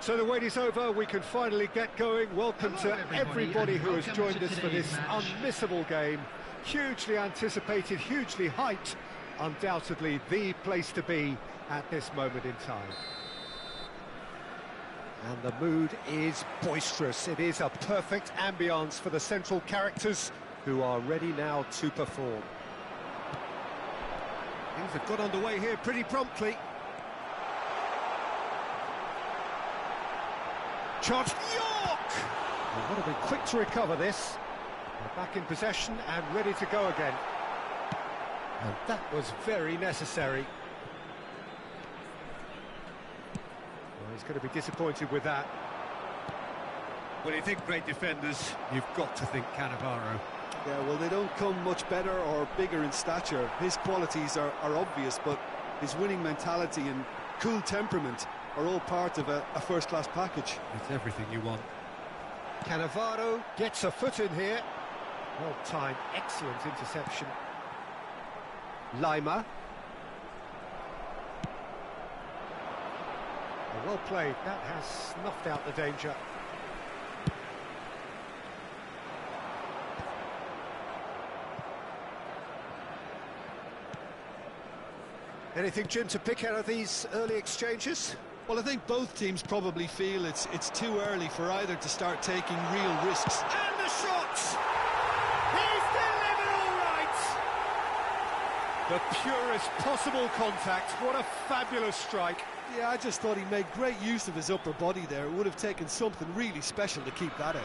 So the wait is over, we can finally get going. Welcome to everybody who has joined us for this unmissable game. Hugely anticipated, hugely hyped, undoubtedly the place to be at this moment in time. And the mood is boisterous. It is a perfect ambience for the central characters who are ready now to perform. Things have got underway here pretty promptly. Charged York! They've got to be quick to recover this. They're back in possession and ready to go again. And that was very necessary. Well, he's going to be disappointed with that. When you think great defenders, you've got to think Cannavaro. Yeah, well, they don't come much better or bigger in stature. His qualities are obvious, but his winning mentality and cool temperament are all part of a first-class package. It's everything you want. Cannavaro gets a foot in here. Well timed, excellent interception. Lima. Well played, that has snuffed out the danger. Anything, Jim, to pick out of these early exchanges? Well, I think both teams probably feel it's too early for either to start taking real risks. And the shot! He's delivered all right! The purest possible contact. What a fabulous strike. Yeah, I just thought he made great use of his upper body there. It would have taken something really special to keep that out.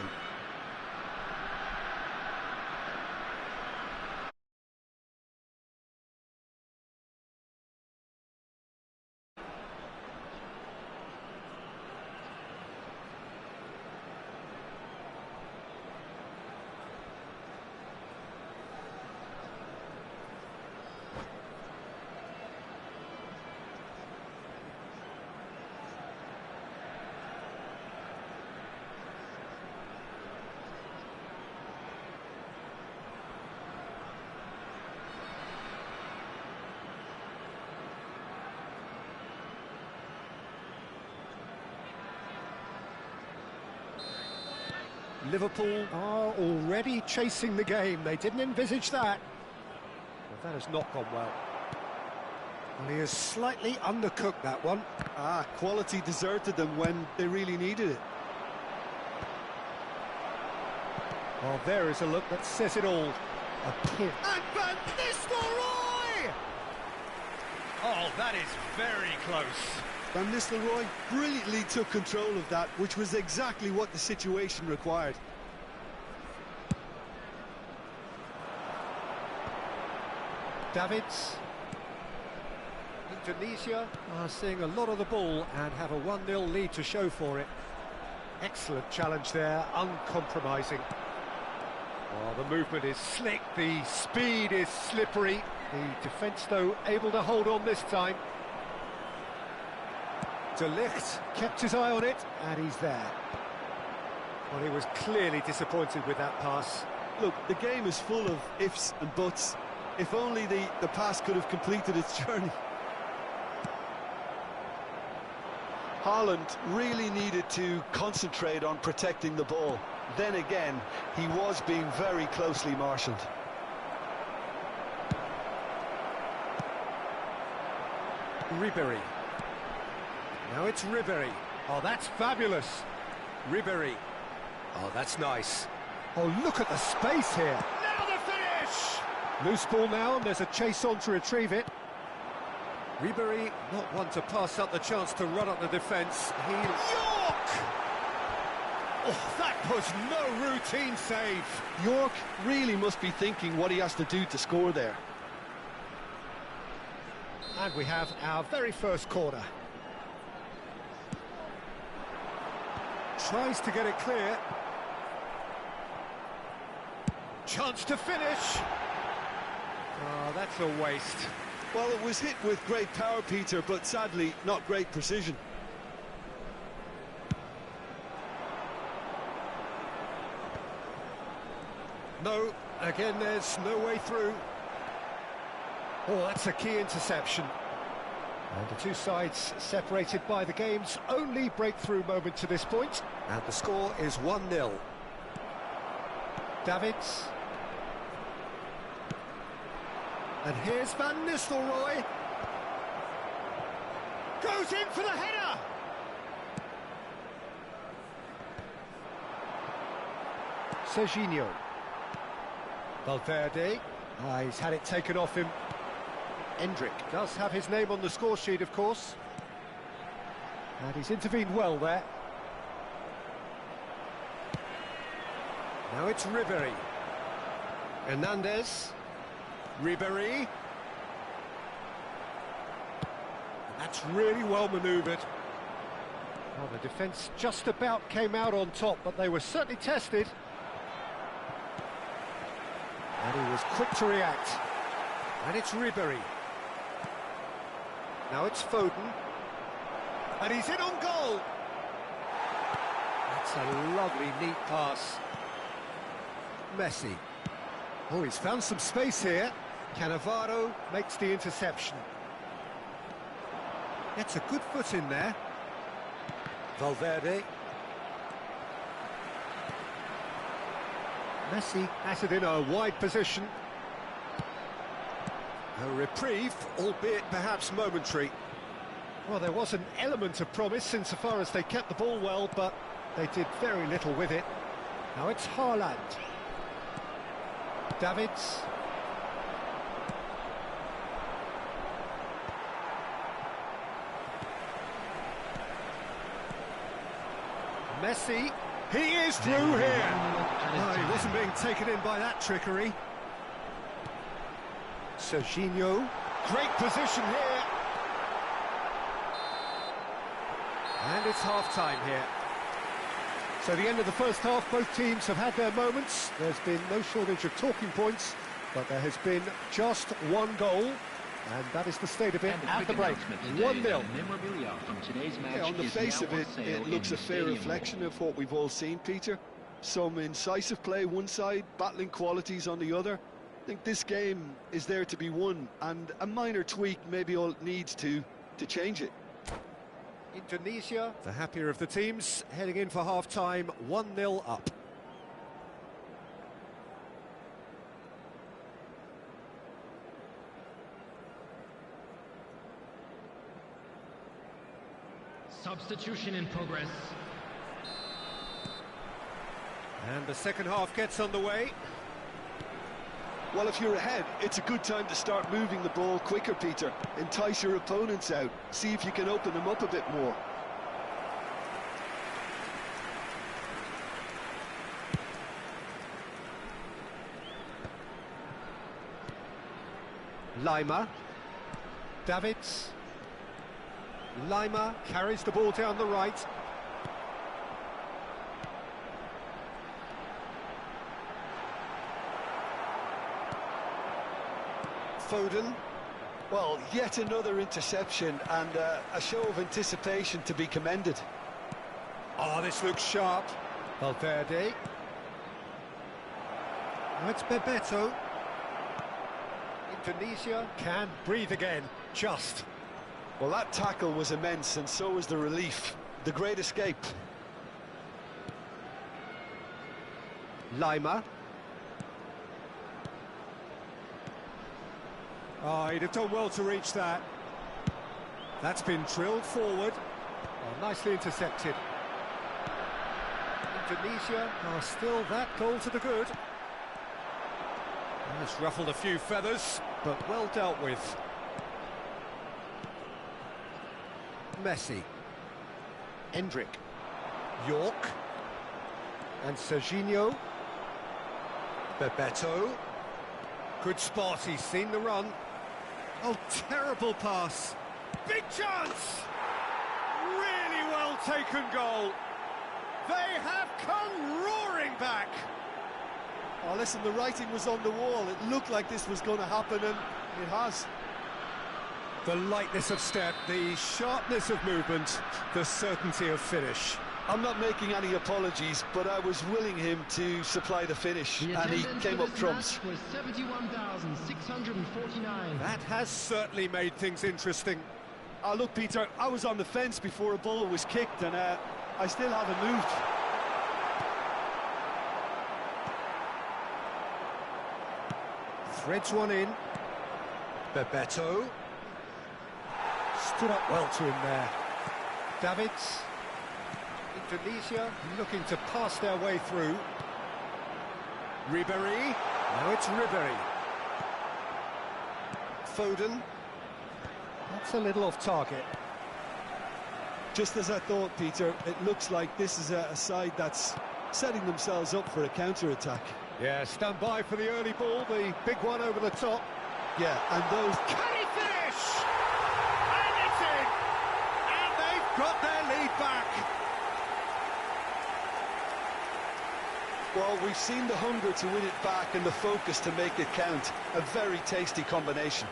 Liverpool are already chasing the game. They didn't envisage that. Well, that has not gone well. Well, he has slightly undercooked that one. Quality deserted them when they really needed it. Well, there is a look that says it all. A pin. And Van Nistelrooy! Oh, that is very close. Van Nistelrooy brilliantly took control of that, which was exactly what the situation required. Davids. Indonesia are seeing a lot of the ball and have a 1-0 lead to show for it. Excellent challenge there, uncompromising. Oh, the movement is slick, the speed is slippery. The defence, though, able to hold on this time. De Ligt kept his eye on it, and he's there. Well, he was clearly disappointed with that pass. Look, the game is full of ifs and buts. If only the pass could have completed its journey. Haaland really needed to concentrate on protecting the ball. Then again, he was being very closely marshalled. Ribéry. Now it's Ribéry. Oh, that's fabulous. Ribéry. Oh, that's nice. Oh, look at the space here. Now the finish! Loose ball now, and there's a chase on to retrieve it. Ribéry, not one to pass up the chance to run up the defence. York! Oh, that was no routine save. York really must be thinking what he has to do to score there. And we have our very first corner. Tries to get it clear. Chance to finish. Oh, that's a waste. Well, it was hit with great power, Peter, but sadly, not great precision. No, again, there's no way through. Oh, that's a key interception. And the two sides separated by the game's only breakthrough moment to this point. And the score is 1-0. Davids. And here's Van Nistelrooy. Goes in for the header! Serginho. Valverde. He's had it taken off him. Endrick does have his name on the score sheet, of course. And he's intervened well there. Now it's Ribéry. Hernandez. Ribéry. That's really well manoeuvred. Well, the defence just about came out on top, but they were certainly tested. And he was quick to react. And it's Ribéry. Now it's Foden. And he's in on goal. That's a lovely, neat pass. Messi. Oh, he's found some space here. Cannavaro makes the interception. Gets a good foot in there. Valverde. Messi has it in a wide position. A reprieve, albeit perhaps momentary. Well, there was an element of promise insofar as they kept the ball well, but they did very little with it. Now it's Haaland. Davids. Messi. He is through here. Oh, he wasn't being taken in by that trickery. Serginho. Great position here. And it's half-time here. So the end of the first half, both teams have had their moments. There's been no shortage of talking points, but there has been just one goal, and that is the state of it at the break. 1-0. Yeah, on the face of it, it looks a fair reflection of what we've all seen, Peter. Some incisive play one side, battling qualities on the other. I think this game is there to be won, and a minor tweak maybe all it needs to change it. Indonesia, the happier of the teams, heading in for half-time, 1-0 up. Substitution in progress. And the second half gets underway. Well, if you're ahead, it's a good time to start moving the ball quicker, Peter. Entice your opponents out. See if you can open them up a bit more. Lima. Davids. Lima carries the ball down the right. Foden. Well, yet another interception and a show of anticipation to be commended. Oh, this looks sharp. Valverde. Now it's Bebeto. Indonesia can breathe again, just. Well, that tackle was immense, and so was the relief. The great escape. Lima. Oh, he'd have done well to reach that. That's been drilled forward. Oh, nicely intercepted. Indonesia are still that goal to the good. Oh, it's ruffled a few feathers, but well dealt with. Messi. Endrick. York. And Serginho. Bebeto. Good spot, he's seen the run. Oh, terrible pass. Big chance! Really well taken goal. They have come roaring back. Oh, listen, the writing was on the wall. It looked like this was going to happen, and it has. The lightness of step, the sharpness of movement, the certainty of finish. I'm not making any apologies, but I was willing him to supply the finish, and he came up trumps. Was 71,649. That has certainly made things interesting. Oh, look, Peter, I was on the fence before a ball was kicked, and I still haven't moved. Threads one in. Bebeto. Stood up well to him there. Davids. Indonesia looking to pass their way through. Ribery. Now it's Ribery. Foden. That's a little off target. Just as I thought, Peter, it looks like this is a side that's setting themselves up for a counter-attack. Yeah, stand by for the early ball, the big one over the top. Yeah, and those... Can he finish? And it's in! And they've got their lead back. Well, we've seen the hunger to win it back and the focus to make it count. A very tasty combination.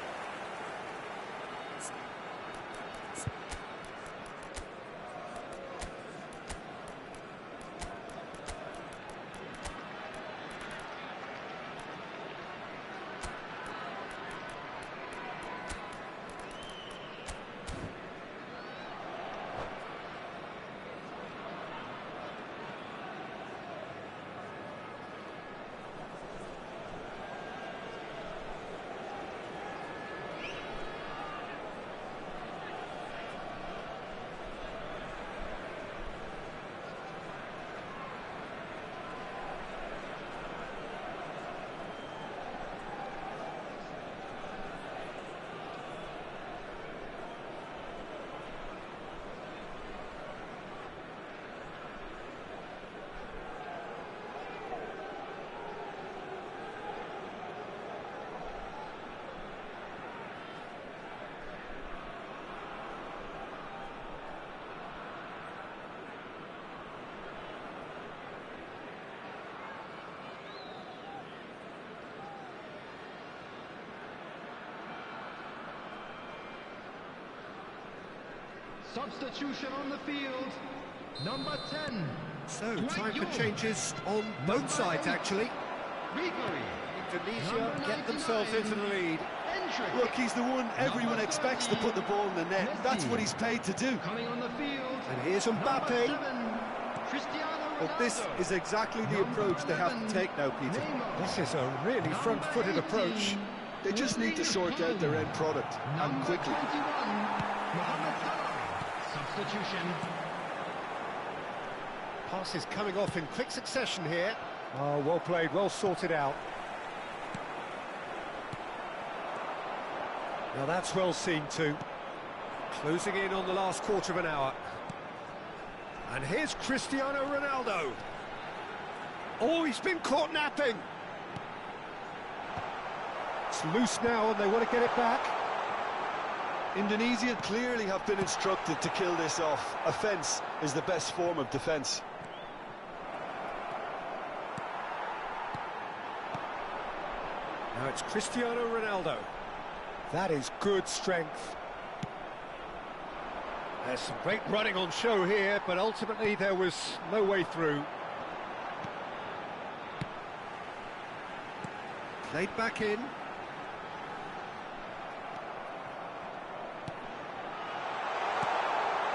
Substitution on the field. Number 10. So, time for changes on both sides, actually. Indonesia get themselves into the lead. Look, he's the one everyone expects to put the ball in the net. That's what he's paid to do. Coming on the field. And here's Mbappe. But this is exactly the approach they have to take now, Peter. This is a really front-footed approach. They just need to sort out their end product, and quickly. Substitution. Pass is coming off in quick succession here. Oh, well played, well sorted out. Now that's well seen too. Closing in on the last quarter of an hour. And here's Cristiano Ronaldo. Oh, he's been caught napping. It's loose now and they want to get it back. Indonesia clearly have been instructed to kill this off. Offence is the best form of defence. Now it's Cristiano Ronaldo. That is good strength. There's some great running on show here, but ultimately there was no way through. Played back in.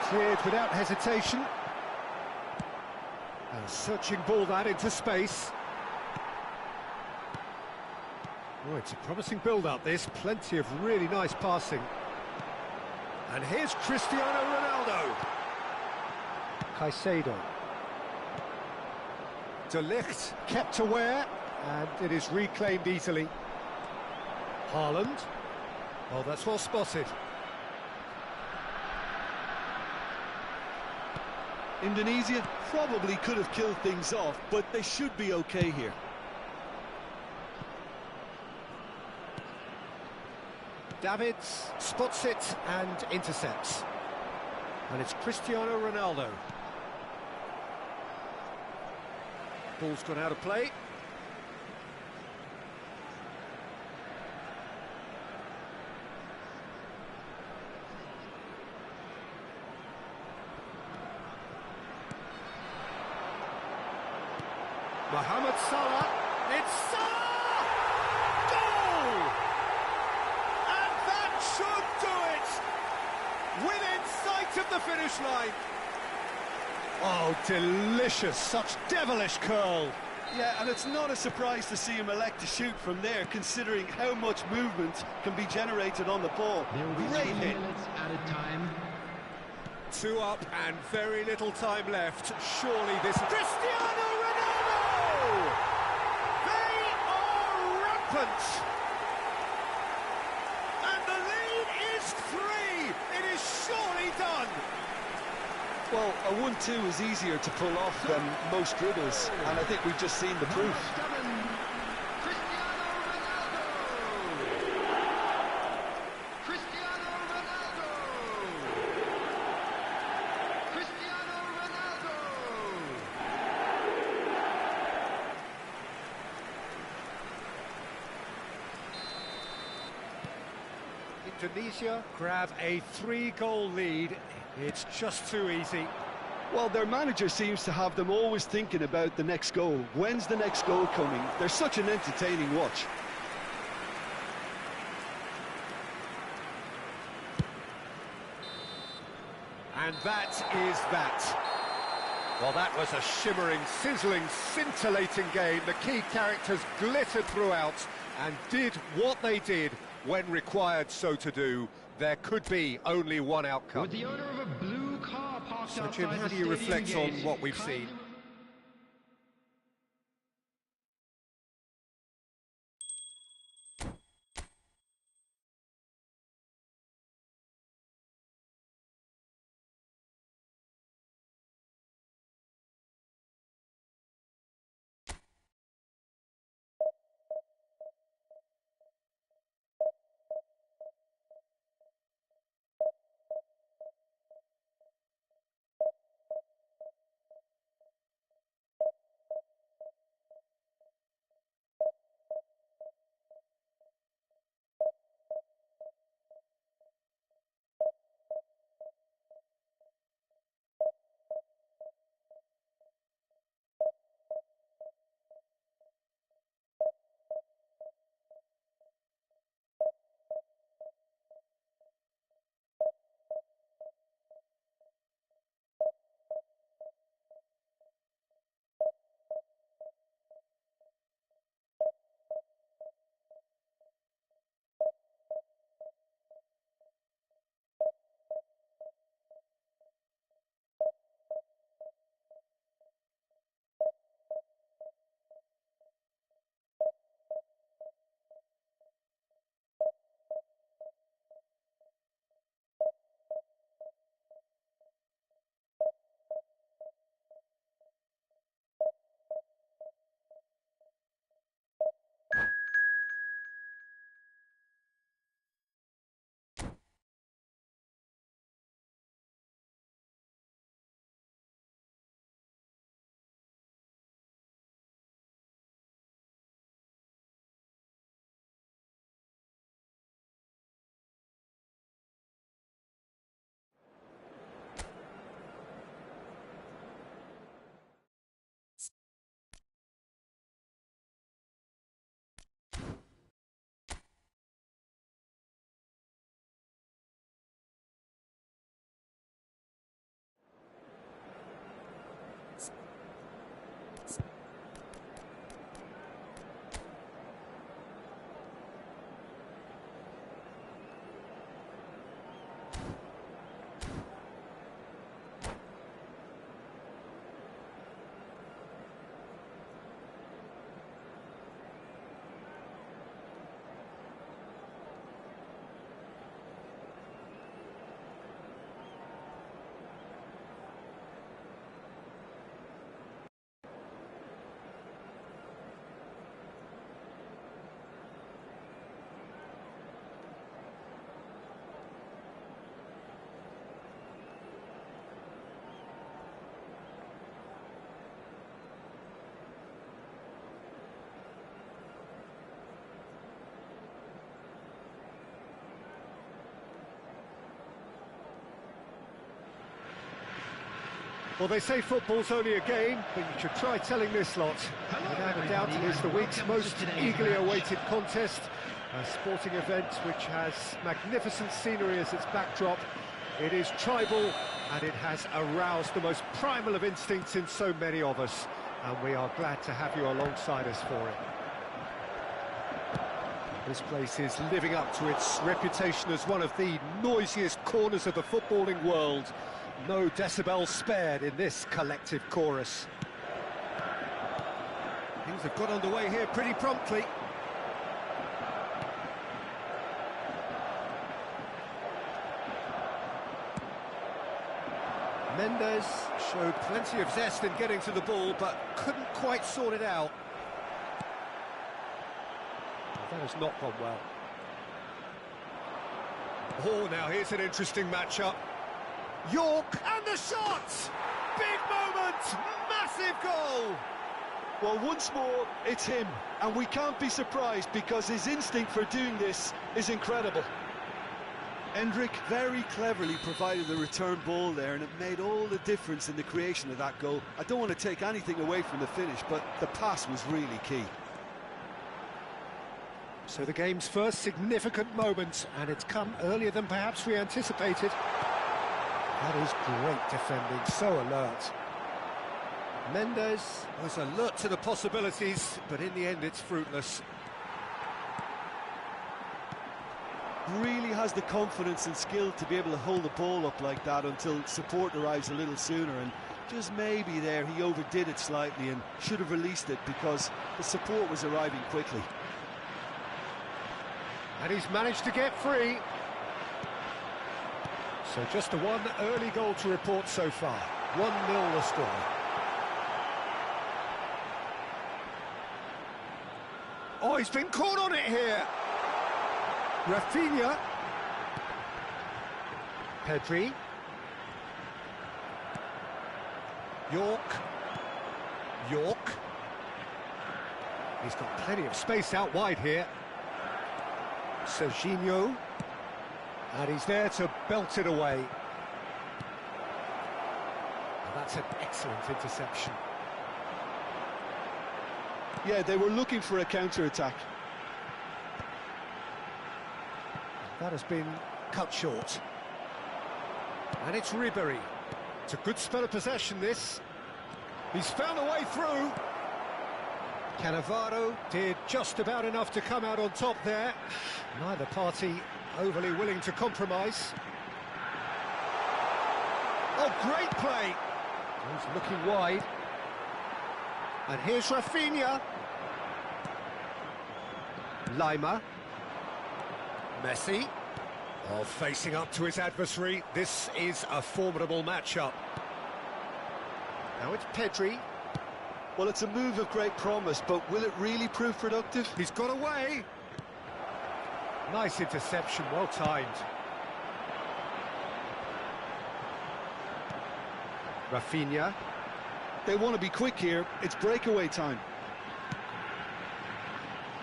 Cleared without hesitation. A searching ball that into space. Oh, it's a promising build-up, this. Plenty of really nice passing. And here's Cristiano Ronaldo. Caicedo. De Ligt kept aware, and it is reclaimed easily. Haaland. Oh, that's well spotted. Indonesia probably could have killed things off, but they should be okay here. Davids spots it and intercepts. And it's Cristiano Ronaldo. Ball's gone out of play. Mohamed Salah. It's Salah! Goal! And that should do it! finish line. Oh, delicious, such devilish curl. Yeah, and it's not a surprise to see him elect to shoot from there, considering how much movement can be generated on the ball. There will be Great 2 hit. minutes added time. 2 up and very little time left. Surely this... Cristiano Ronaldo! They are rampant! And the lead is 3! It is surely done! Well, a 1-2 is easier to pull off than most dribbles, and I think we've just seen the proof. Cristiano Ronaldo! Cristiano Ronaldo! Indonesia grab a 3-goal lead. It's just too easy. Well, their manager seems to have them always thinking about the next goal. When's the next goal coming? They're such an entertaining watch. And that is that. Well, that was a shimmering, sizzling, scintillating game. The key characters glittered throughout and did what they did when required so to do. There could be only one outcome. With the owner of a blue car parked So, outside Jim, how the do you stadium reflect on gate, what we've seen? Well, they say football's only a game, but you should try telling this lot. Without a doubt, it is the week's most eagerly awaited contest, a sporting event which has magnificent scenery as its backdrop. It is tribal And it has aroused the most primal of instincts in so many of us, and we are glad to have you alongside us for it. This place is living up to its reputation as one of the noisiest corners of the footballing world. No decibels spared in this collective chorus. Things have got underway here pretty promptly. Mendes showed plenty of zest in getting to the ball, but couldn't quite sort it out. That has not gone well. Oh, now here's an interesting matchup. York, and the shot! Big moment! Massive goal! Well, once more, it's him, and we can't be surprised because his instinct for doing this is incredible. Endrick very cleverly provided the return ball there, and it made all the difference in the creation of that goal. I don't want to take anything away from the finish, but the pass was really key. So the game's first significant moment, and it's come earlier than perhaps we anticipated. That is great defending, so alert. Mendes was alert to the possibilities, but in the end it's fruitless. Really has the confidence and skill to be able to hold the ball up like that until support arrives a little sooner, and just maybe there he overdid it slightly and should have released it because the support was arriving quickly. And he's managed to get free. So just a one early goal to report so far. 1-0 the score. Oh, he's been caught on it here. Rafinha. Pedri. York. He's got plenty of space out wide here. Serginho. And he's there to belt it away. And that's an excellent interception. Yeah, they were looking for a counter-attack. That has been cut short. And it's Ribery. It's a good spell of possession, this. He's found a way through. Cannavaro did just about enough to come out on top there. Neither party overly willing to compromise. Oh, great play! He's looking wide. And here's Rafinha. Lima. Messi. Oh, facing up to his adversary. This is a formidable matchup. Now it's Pedri. Well, it's a move of great promise, but will it really prove productive? He's got away. Nice interception, well timed. Rafinha. They want to be quick here. It's breakaway time.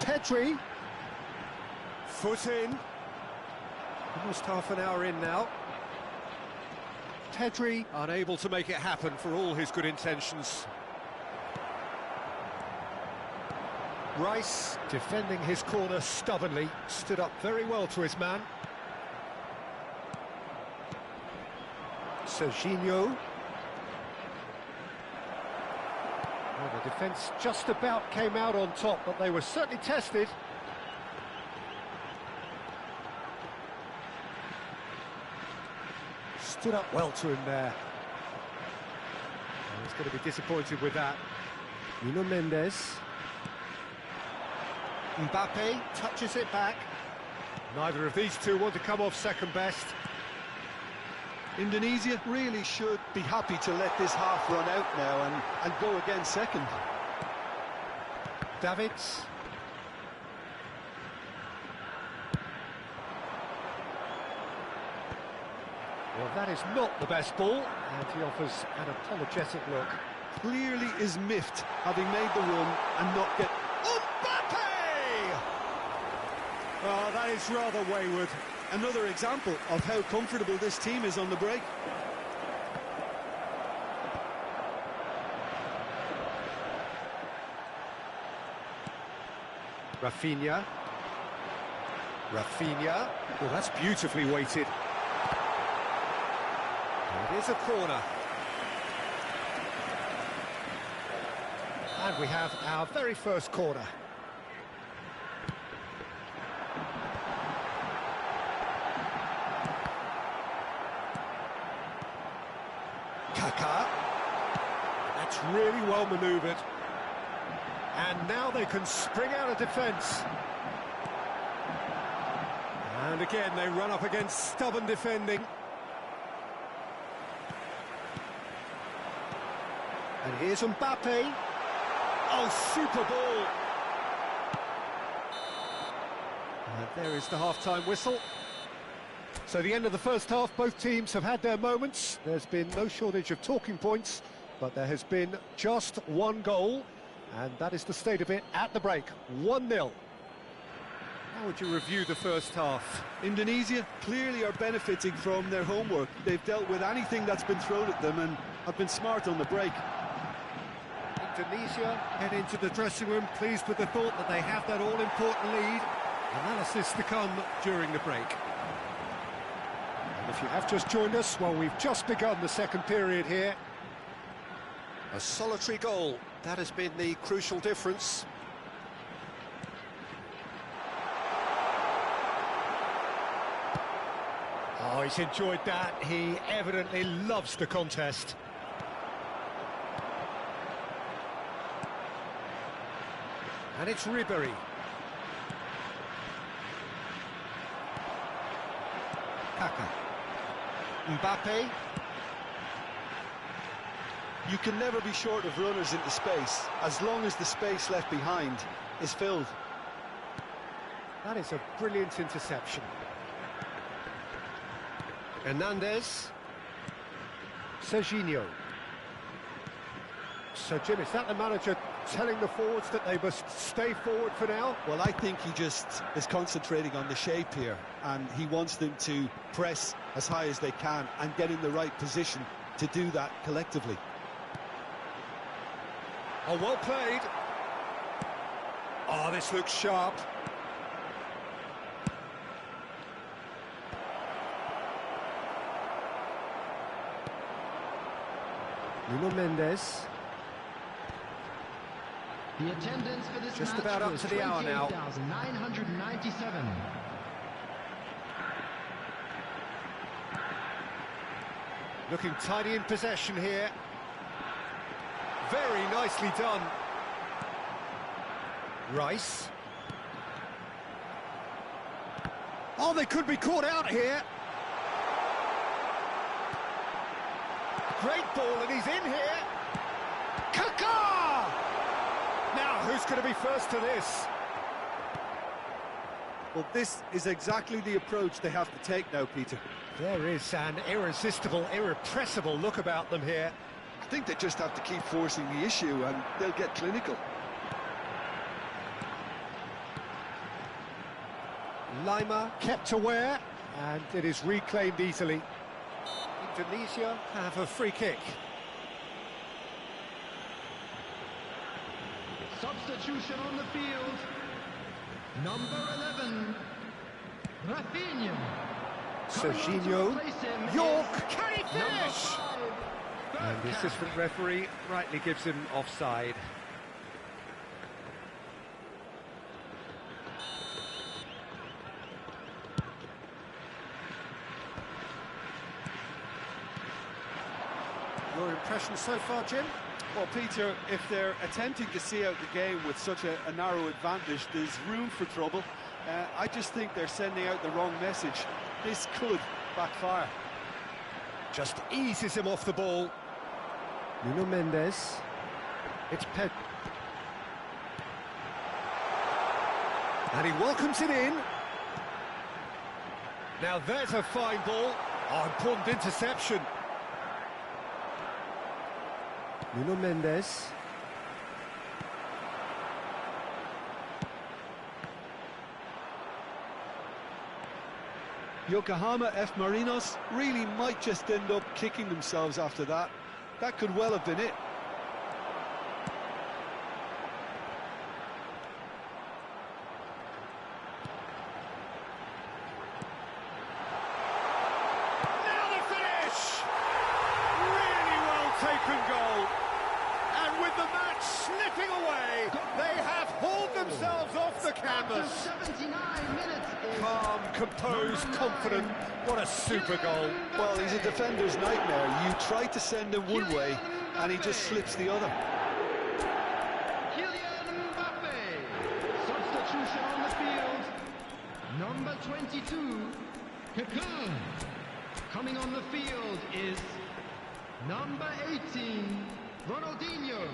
Pedri. Foot in. Almost half an hour in now. Pedri unable to make it happen for all his good intentions. Rice defending his corner stubbornly, stood up very well to his man. Serginho. Well, the defence just about came out on top, but they were certainly tested. Stood up well to him there. He's going to be disappointed with that. Nuno Mendes. Mbappe touches it back. Neither of these two want to come off second best. Indonesia really should be happy to let this half run out now and go again second. Davids. Well, that is not the best ball, and he offers an apologetic look. Clearly is miffed, having made the run and not get... Mbappe! Oh, that is rather wayward. Another example of how comfortable this team is on the break. Rafinha. Well, that's beautifully weighted. Here's a corner. And we have our very first corner. Kaká. That's really well manoeuvred. And now they can spring out of defence. And again, they run up against stubborn defending. And here's Mbappe. Oh, super ball. And there is the half-time whistle. So the end of the first half, both teams have had their moments. There's been no shortage of talking points, but there has been just one goal, and that is the state of it at the break, 1-0. How would you review the first half? Indonesia clearly are benefiting from their homework. They've dealt with anything that's been thrown at them and have been smart on the break. Indonesia head into the dressing room pleased with the thought that they have that all-important lead. Analysis to come during the break. And if you have just joined us, well, we've just begun the second period here. A solitary goal, that has been the crucial difference. Oh, he's enjoyed that. He evidently loves the contest. And it's Ribery. Kaká. Mbappe. You can never be short of runners into space, as long as the space left behind is filled. That is a brilliant interception. Hernandez. Serginho. So, Jim, is that the manager telling the forwards that they must stay forward for now? Well, I think he just is concentrating on the shape here, and he wants them to press as high as they can and get in the right position to do that collectively. Oh, well played. Oh, this looks sharp. Nuno Mendes. The attendance for this Just match about up was to the hour now. 28,997. Looking tidy in possession here. Very nicely done. Rice. Oh, they could be caught out here. Great ball, and he's in here. Kaká! Now, who's going to be first to this? Well, this is exactly the approach they have to take now, Peter. There is an irresistible, irrepressible look about them here. I think they just have to keep forcing the issue and they'll get clinical. Lima kept aware, and it is reclaimed easily. Indonesia have a free kick. Substitution on the field. Number 11, Rafinha. Serginho. York, can he Number finish? 5, And the assistant referee rightly gives him offside. Your impression so far, Jim? Well, Peter, if they're attempting to see out the game with such a narrow advantage, there's room for trouble. I just think they're sending out the wrong message. This could backfire. Just eases him off the ball. Nuno Mendes. It's Pep. And he welcomes it in. Now there's a fine ball. Oh, important interception. Nuno Mendes. Yokohama F. Marinos really might just end up kicking themselves after that. That could well have been it. Now the finish! off the canvas. 79 minutes is Calm, composed, confident. What a super goal. Well, he's a defender's nightmare. You try to send him one way, and he just slips the other. Kylian Mbappe. Substitution on the field. Number 22, Kaká. Coming on the field is number 18, Ronaldinho.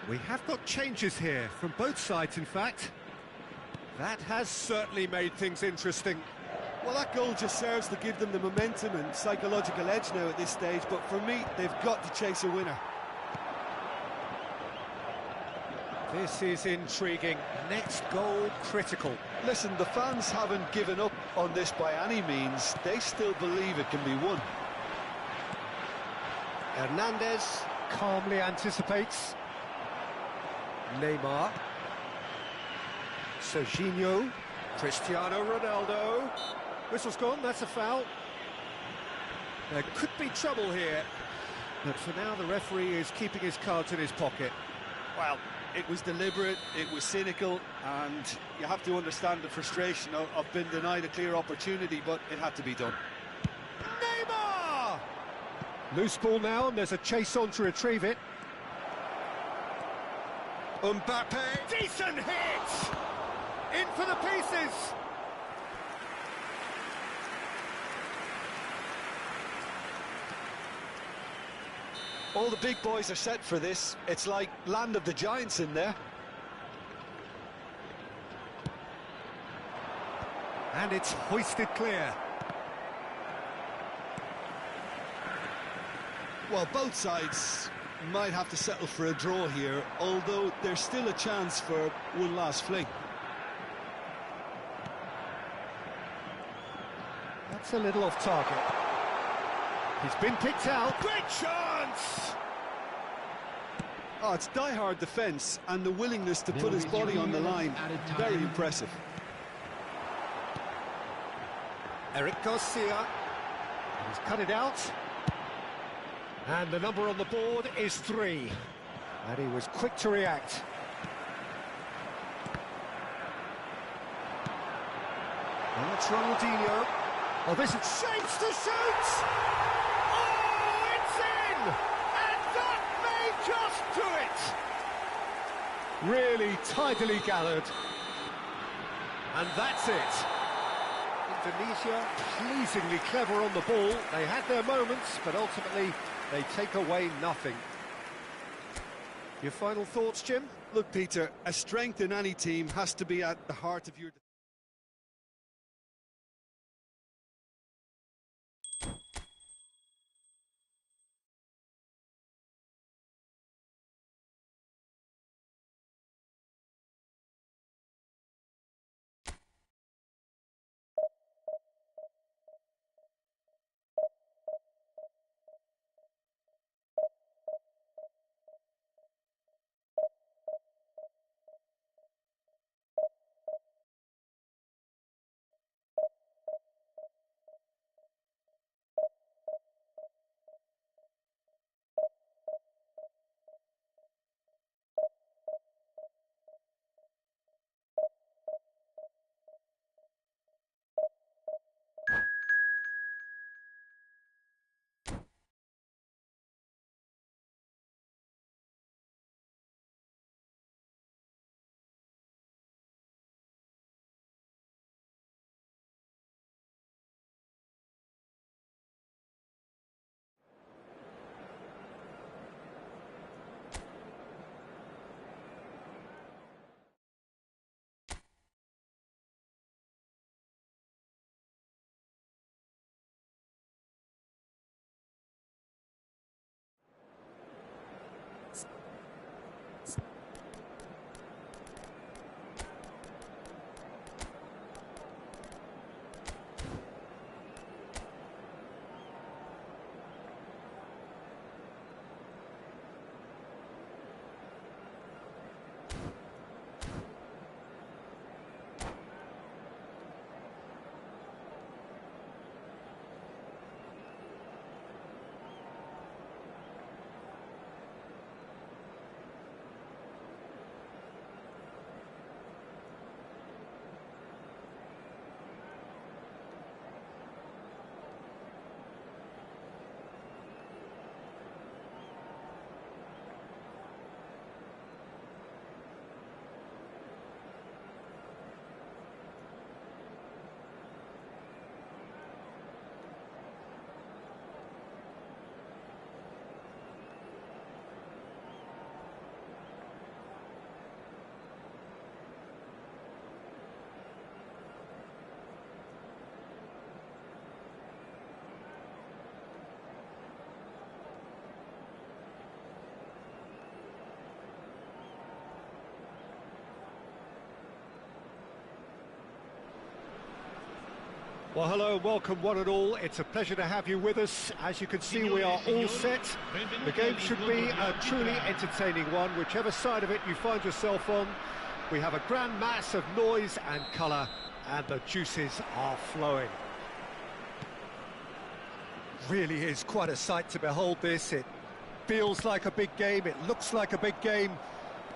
We have got changes here, from both sides in fact. That has certainly made things interesting. Well, that goal just serves to give them the momentum and psychological edge now at this stage, but for me, they've got to chase a winner. This is intriguing. Next goal critical. Listen, the fans haven't given up on this by any means. They still believe it can be won. Hernandez calmly anticipates. Neymar. Serginho. Cristiano Ronaldo. Whistle's gone, that's a foul. There could be trouble here. But for now, the referee is keeping his cards in his pocket. Well, it was deliberate, it was cynical, and you have to understand the frustration of being denied a clear opportunity, but it had to be done. Neymar! Loose ball now, and there's a chase on to retrieve it. Mbappe, decent hit! In for the pieces! All the big boys are set for this. It's like land of the giants in there. And it's hoisted clear. Well, both sides might have to settle for a draw here, although there's still a chance for one last fling. That's a little off target. He's been picked out. Great chance! Oh, it's die-hard defence and the willingness to put his body on the line. Very impressive. Eric Garcia. He's cut it out. And the number on the board is 3. And he was quick to react. And it's Ronaldinho. Oh, this is shapes to shoot! Oh, it's in! And that may just do it! Really tidily gathered. And that's it. Indonesia pleasingly clever on the ball. They had their moments, but ultimately they take away nothing. Your final thoughts, Jim? Look, Peter, a strength in any team has to be at the heart of your... Well, hello, welcome one and all. It's a pleasure to have you with us. As you can see, we are all set. The game should be a truly entertaining one, whichever side of it you find yourself on. We have a grand mass of noise and colour, and the juices are flowing. Really is quite a sight to behold this. It feels like a big game, it looks like a big game.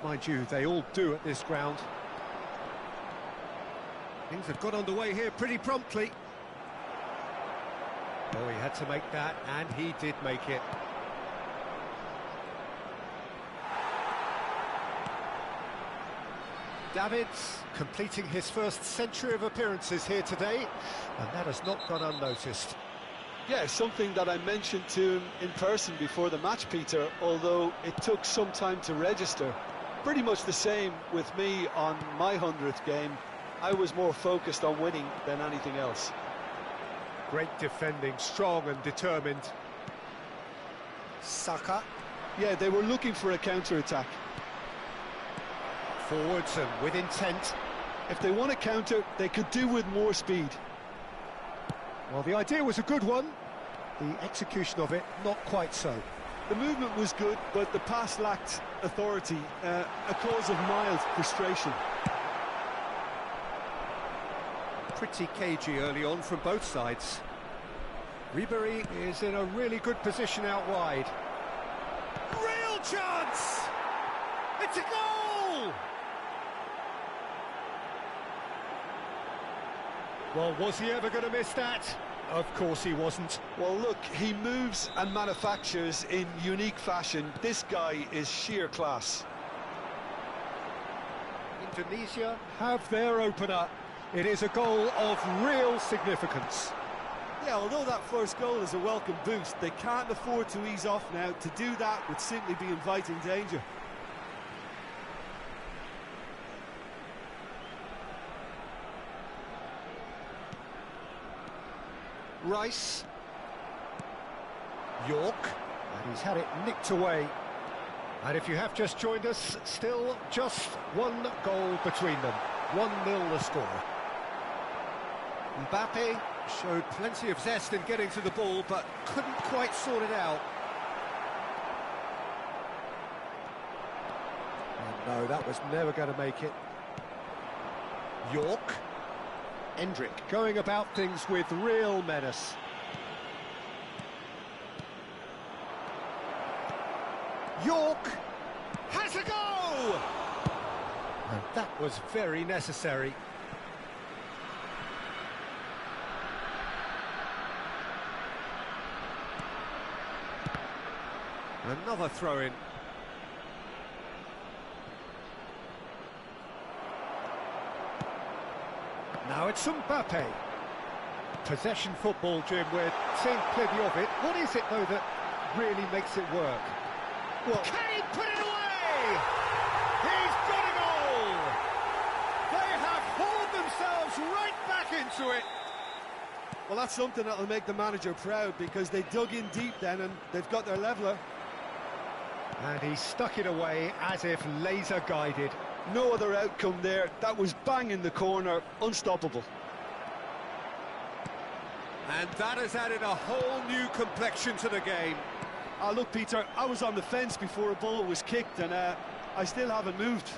Mind you, they all do at this ground. Things have got underway here pretty promptly. Oh, he had to make that, and he did make it. Davids completing his first century of appearances here today, and that has not gone unnoticed. Yeah, something that I mentioned to him in person before the match, Peter, although it took some time to register. Pretty much the same with me on my 100th game. I was more focused on winning than anything else. Great defending, strong and determined. Saka. Yeah, they were looking for a counter-attack. Forwards and with intent. If they want a counter, they could do with more speed. Well, the idea was a good one. The execution of it, not quite so. The movement was good, but the pass lacked authority, a cause of mild frustration. Pretty cagey early on from both sides. Ribery is in a really good position out wide. Real chance! It's a goal! Well, was he ever going to miss that? Of course he wasn't. Well, look, he moves and manufactures in unique fashion. This guy is sheer class. Indonesia have their opener. It is a goal of real significance. Yeah, although that first goal is a welcome boost, they can't afford to ease off now. To do that would simply be inviting danger. Rice. York. And he's had it nicked away. And if you have just joined us, still just one goal between them. 1-0 the score. Mbappe showed plenty of zest in getting to the ball, but couldn't quite sort it out. And no, that was never going to make it. York. Endrick going about things with real menace. York has a go! And that was very necessary. Another throw-in. Now it's Mbappe. Possession football, Jim, we're seeing plenty of it. What is it, though, that really makes it work? Well, can he put it away? He's got it all! They have hauled themselves right back into it. Well, that's something that'll make the manager proud, because they dug in deep then and they've got their leveller. And he stuck it away as if laser-guided. No other outcome there. That was bang in the corner, unstoppable. And that has added a whole new complexion to the game. Look, Peter, I was on the fence before a ball was kicked, and I still haven't moved.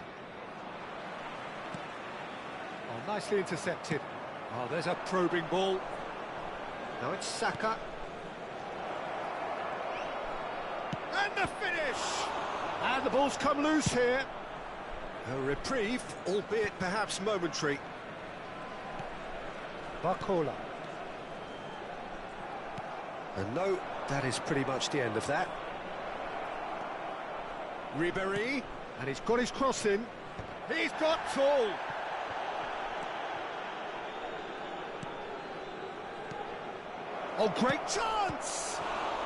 Oh, nicely intercepted. Oh, there's a probing ball. Now it's Saka. And the finish! And the ball's come loose here. A reprieve, albeit perhaps momentary. Barcola. And no, that is pretty much the end of that. Ribery, and he's got his cross in. He's got tall. Oh, great chance!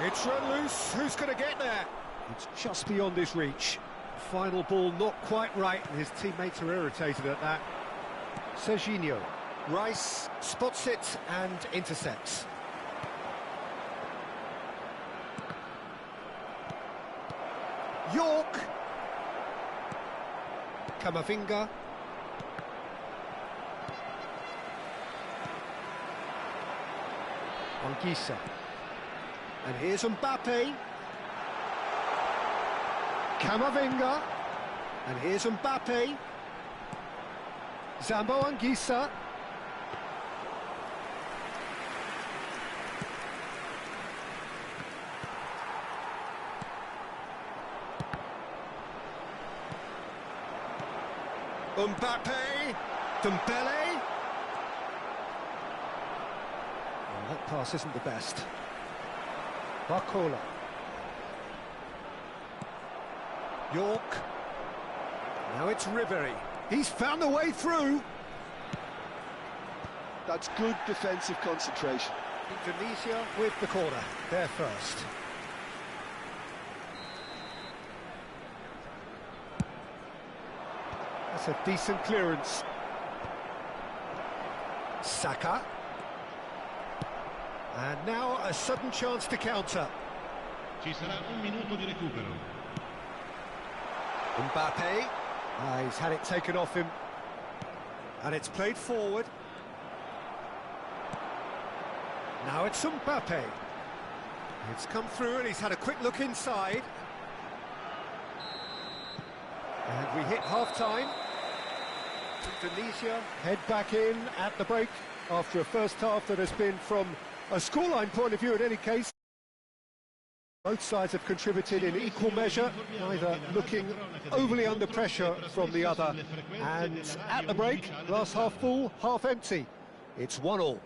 It's run loose. Who's going to get there? It's just beyond his reach. Final ball not quite right, and his teammates are irritated at that. Serginho. Rice spots it and intercepts. York. Camavinga. Anguissa. And here's Mbappe. Camavinga. And here's Mbappe. Zambo Anguissa. Mbappe. Dembele. Well, that pass isn't the best. Barcola. York. Now it's Ribery. He's found a way through. That's good defensive concentration. Indonesia with the corner. They're first. That's a decent clearance. Saka. And now a sudden chance to counter. Ci sarà un minuto di recupero. Mbappe. He's had it taken off him. And it's played forward. Now it's Mbappe. It's come through and he's had a quick look inside. And we hit half-time. Indonesia head back in at the break after a first half that has been, from a scoreline point of view in any case, both sides have contributed in equal measure, neither looking overly under pressure from the other. And at the break, glass half full, half empty. It's 1-1.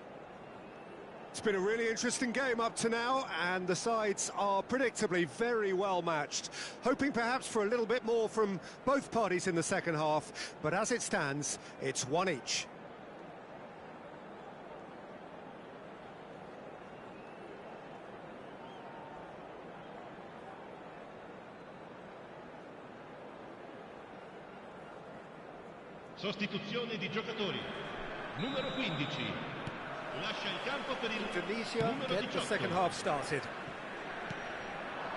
It's been a really interesting game up to now, and the sides are predictably very well matched. Hoping perhaps for a little bit more from both parties in the second half, but as it stands, it's one each. Sostituzione di giocatori. Numero 15. Lascia il campo per il Indonesia numero get 18. the second half started.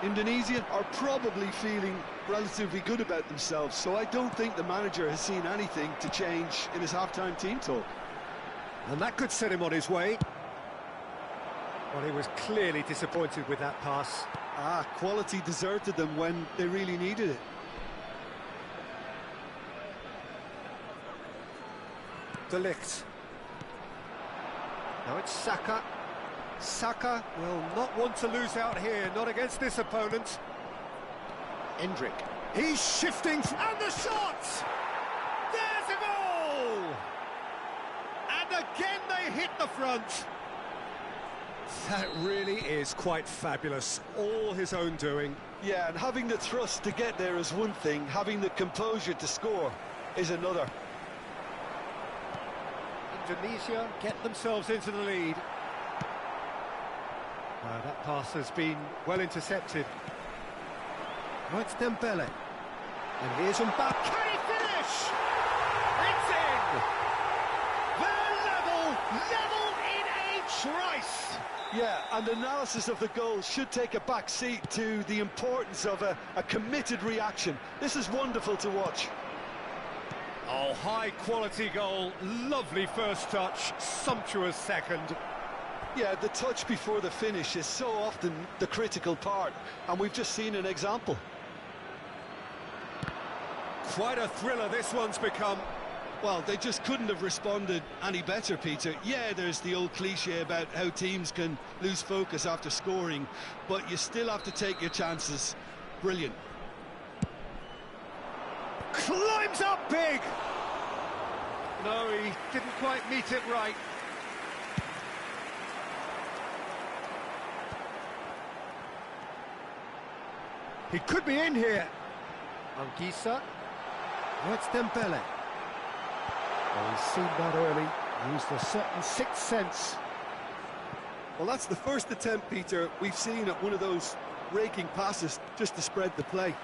Indonesia are probably feeling relatively good about themselves, so I don't think the manager has seen anything to change in his half-time team talk. And that could set him on his way. Well, he was clearly disappointed with that pass. Quality deserted them when they really needed it. De Ligt. Now it's Saka. Saka will not want to lose out here, not against this opponent. Endrick. He's shifting, and the shot! There's a goal! And again they hit the front. That really is quite fabulous, all his own doing. Yeah, and having the thrust to get there is one thing, having the composure to score is another. Indonesia get themselves into the lead. That pass has been well intercepted. Now it's Dembele. And here's Mbappe. Can he finish? It's in! They're level in a trice! Yeah, and analysis of the goal should take a back seat to the importance of a committed reaction. This is wonderful to watch. Oh, high-quality goal, lovely first touch, sumptuous second. Yeah, the touch before the finish is so often the critical part, and we've just seen an example. Quite a thriller this one's become. Well, they just couldn't have responded any better, Peter. Yeah, there's the old cliche about how teams can lose focus after scoring, but you still have to take your chances. Brilliant. Climbs up big! No, he didn't quite meet it right. He could be in here. Anguissa. Oh, it's Dembele. Oh, he's seen that early. Used a certain sixth sense. Well, that's the first attempt, Peter, we've seen at one of those raking passes just to spread the play.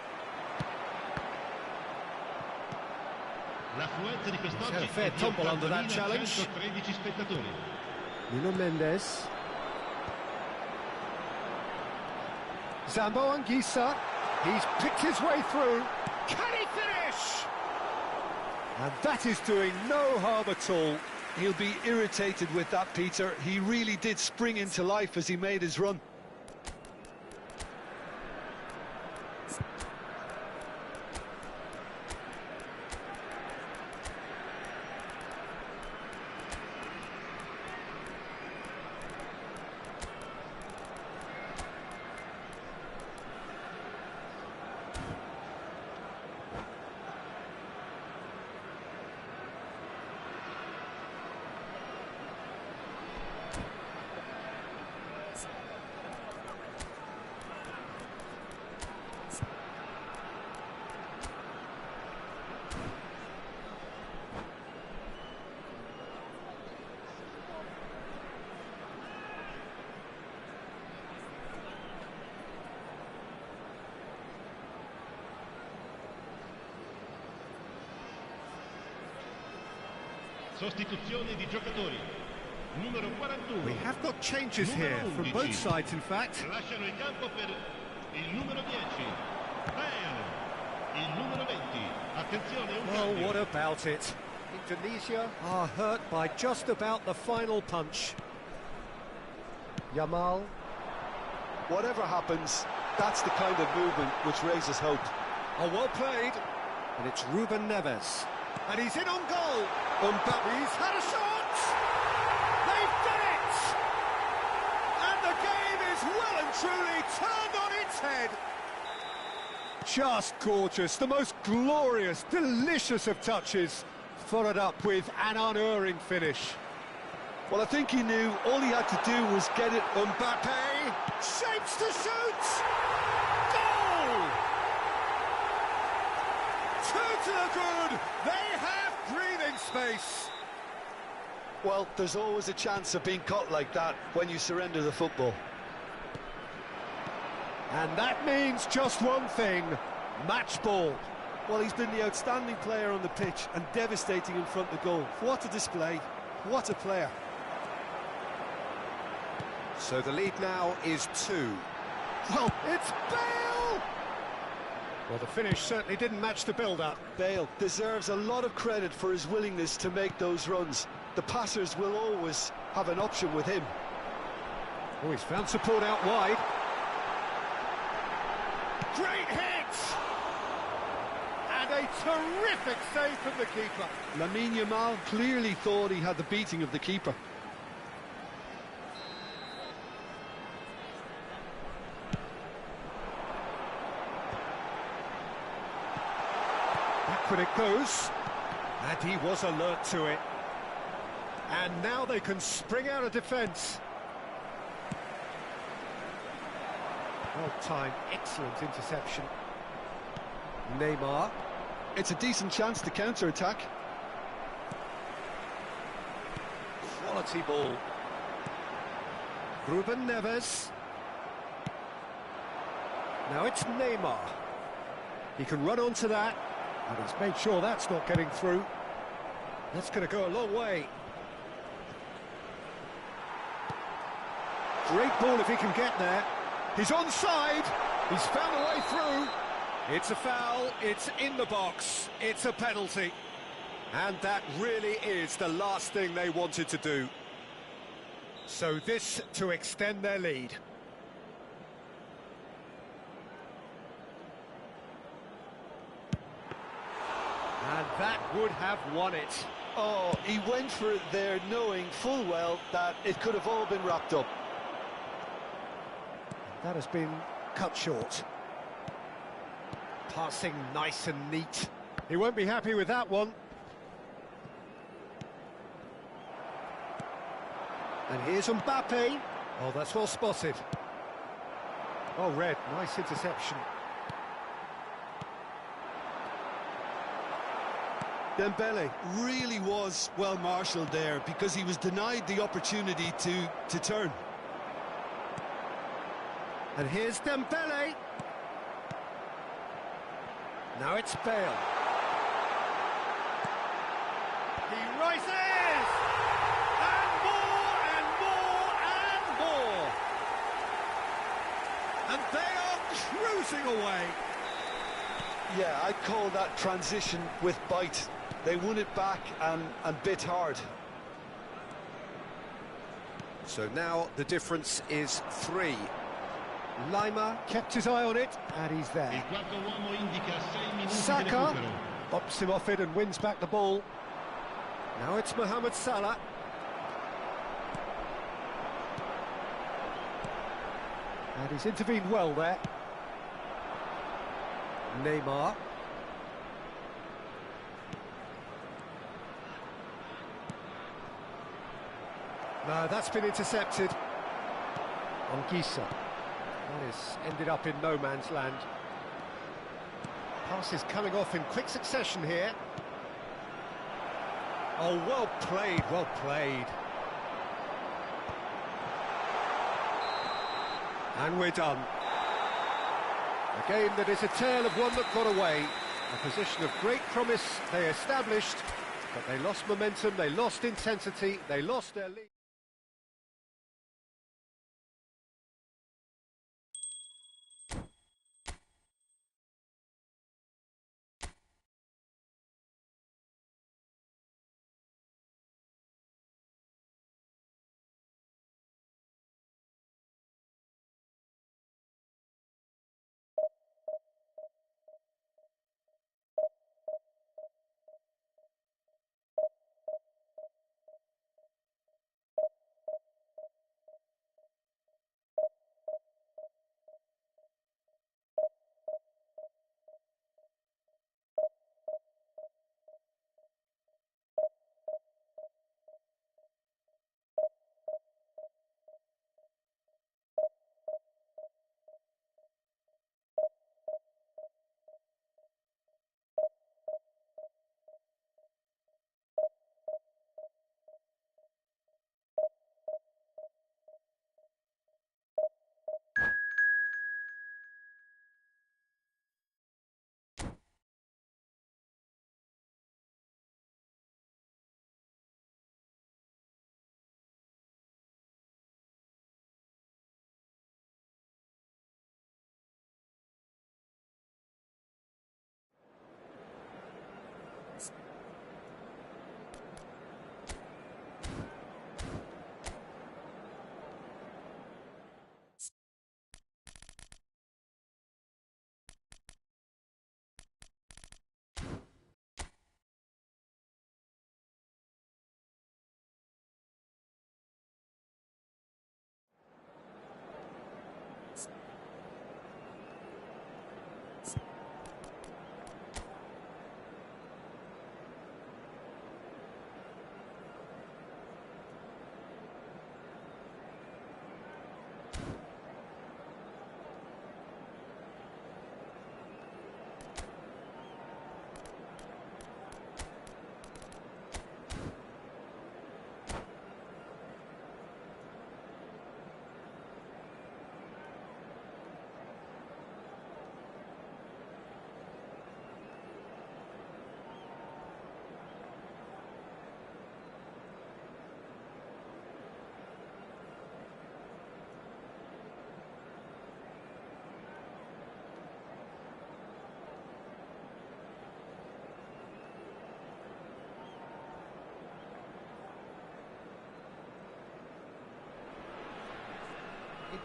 He's had a fair tumble under that challenge. Nuno Mendes. Zambo Anguissa. He's picked his way through. Can he finish? And that is doing no harm at all. He'll be irritated with that, Peter. He really did spring into life as he made his run. Sostituzione di giocatori. Numero 41. We have got changes here from both sides, in fact. Lasciano il campo per il numero 10. Bale. Il numero 20. Attenzione, un Well, cambio. what about it? Indonesia are hurt by just about the final punch. Yamal. Whatever happens, that's the kind of movement which raises hope. Oh, well played. And it's Ruben Neves. And he's in on goal. Mbappe's had a shot. They've done it. And the game is well and truly turned on its head. Just gorgeous. The most glorious, delicious of touches. Followed up with an unerring finish. Well, I think he knew all he had to do was get it. Mbappe shapes to shoot. Goal! Two to the good. They have breathing space. Well, there's always a chance of being caught like that when you surrender the football. And that means just one thing, match ball. Well, he's been the outstanding player on the pitch and devastating in front of goal. What a display, what a player. So the lead now is 2. Well, it's Bale! Well, the finish certainly didn't match the build-up. Bale deserves a lot of credit for his willingness to make those runs. The passers will always have an option with him. Oh, he's found support out wide. Great hit! And a terrific save from the keeper. Lamine Yamal clearly thought he had the beating of the keeper. Back when it goes. And he was alert to it. And now they can spring out of defence. Well timed, excellent interception. Neymar. It's a decent chance to counter-attack. Quality ball. Ruben Neves. Now it's Neymar. He can run onto that, and he's made sure that's not getting through. That's going to go a long way. Great ball if he can get there. He's onside. He's found a way through. It's a foul. It's in the box. It's a penalty. And that really is the last thing they wanted to do. So this to extend their lead. And that would have won it. Oh, he went for it there knowing full well that it could have all been wrapped up. That has been cut short. Passing nice and neat. He won't be happy with that one. And here's Mbappe. Oh, that's well spotted. Oh, red, nice interception. Dembele really was well marshalled there because he was denied the opportunity to turn. And here's Dembele. Now it's Bale. He rises! And more and more and more! And they are cruising away. Yeah, I'd call that transition with bite. They won it back and bit hard. So now the difference is 3. Lima kept his eye on it, and he's Il there. quarto uomo indica 6 minuti di Saka recupero. bops him off it and wins back the ball. Now it's Mohamed Salah. And he's intervened well there. Neymar. No, that's been intercepted. Anguissa. That is ended up in no man's land. Passes coming off in quick succession here. Oh, well played, well played. And we're done. A game that is a tale of one that got away. A position of great promise they established, but they lost momentum, they lost intensity, they lost their lead.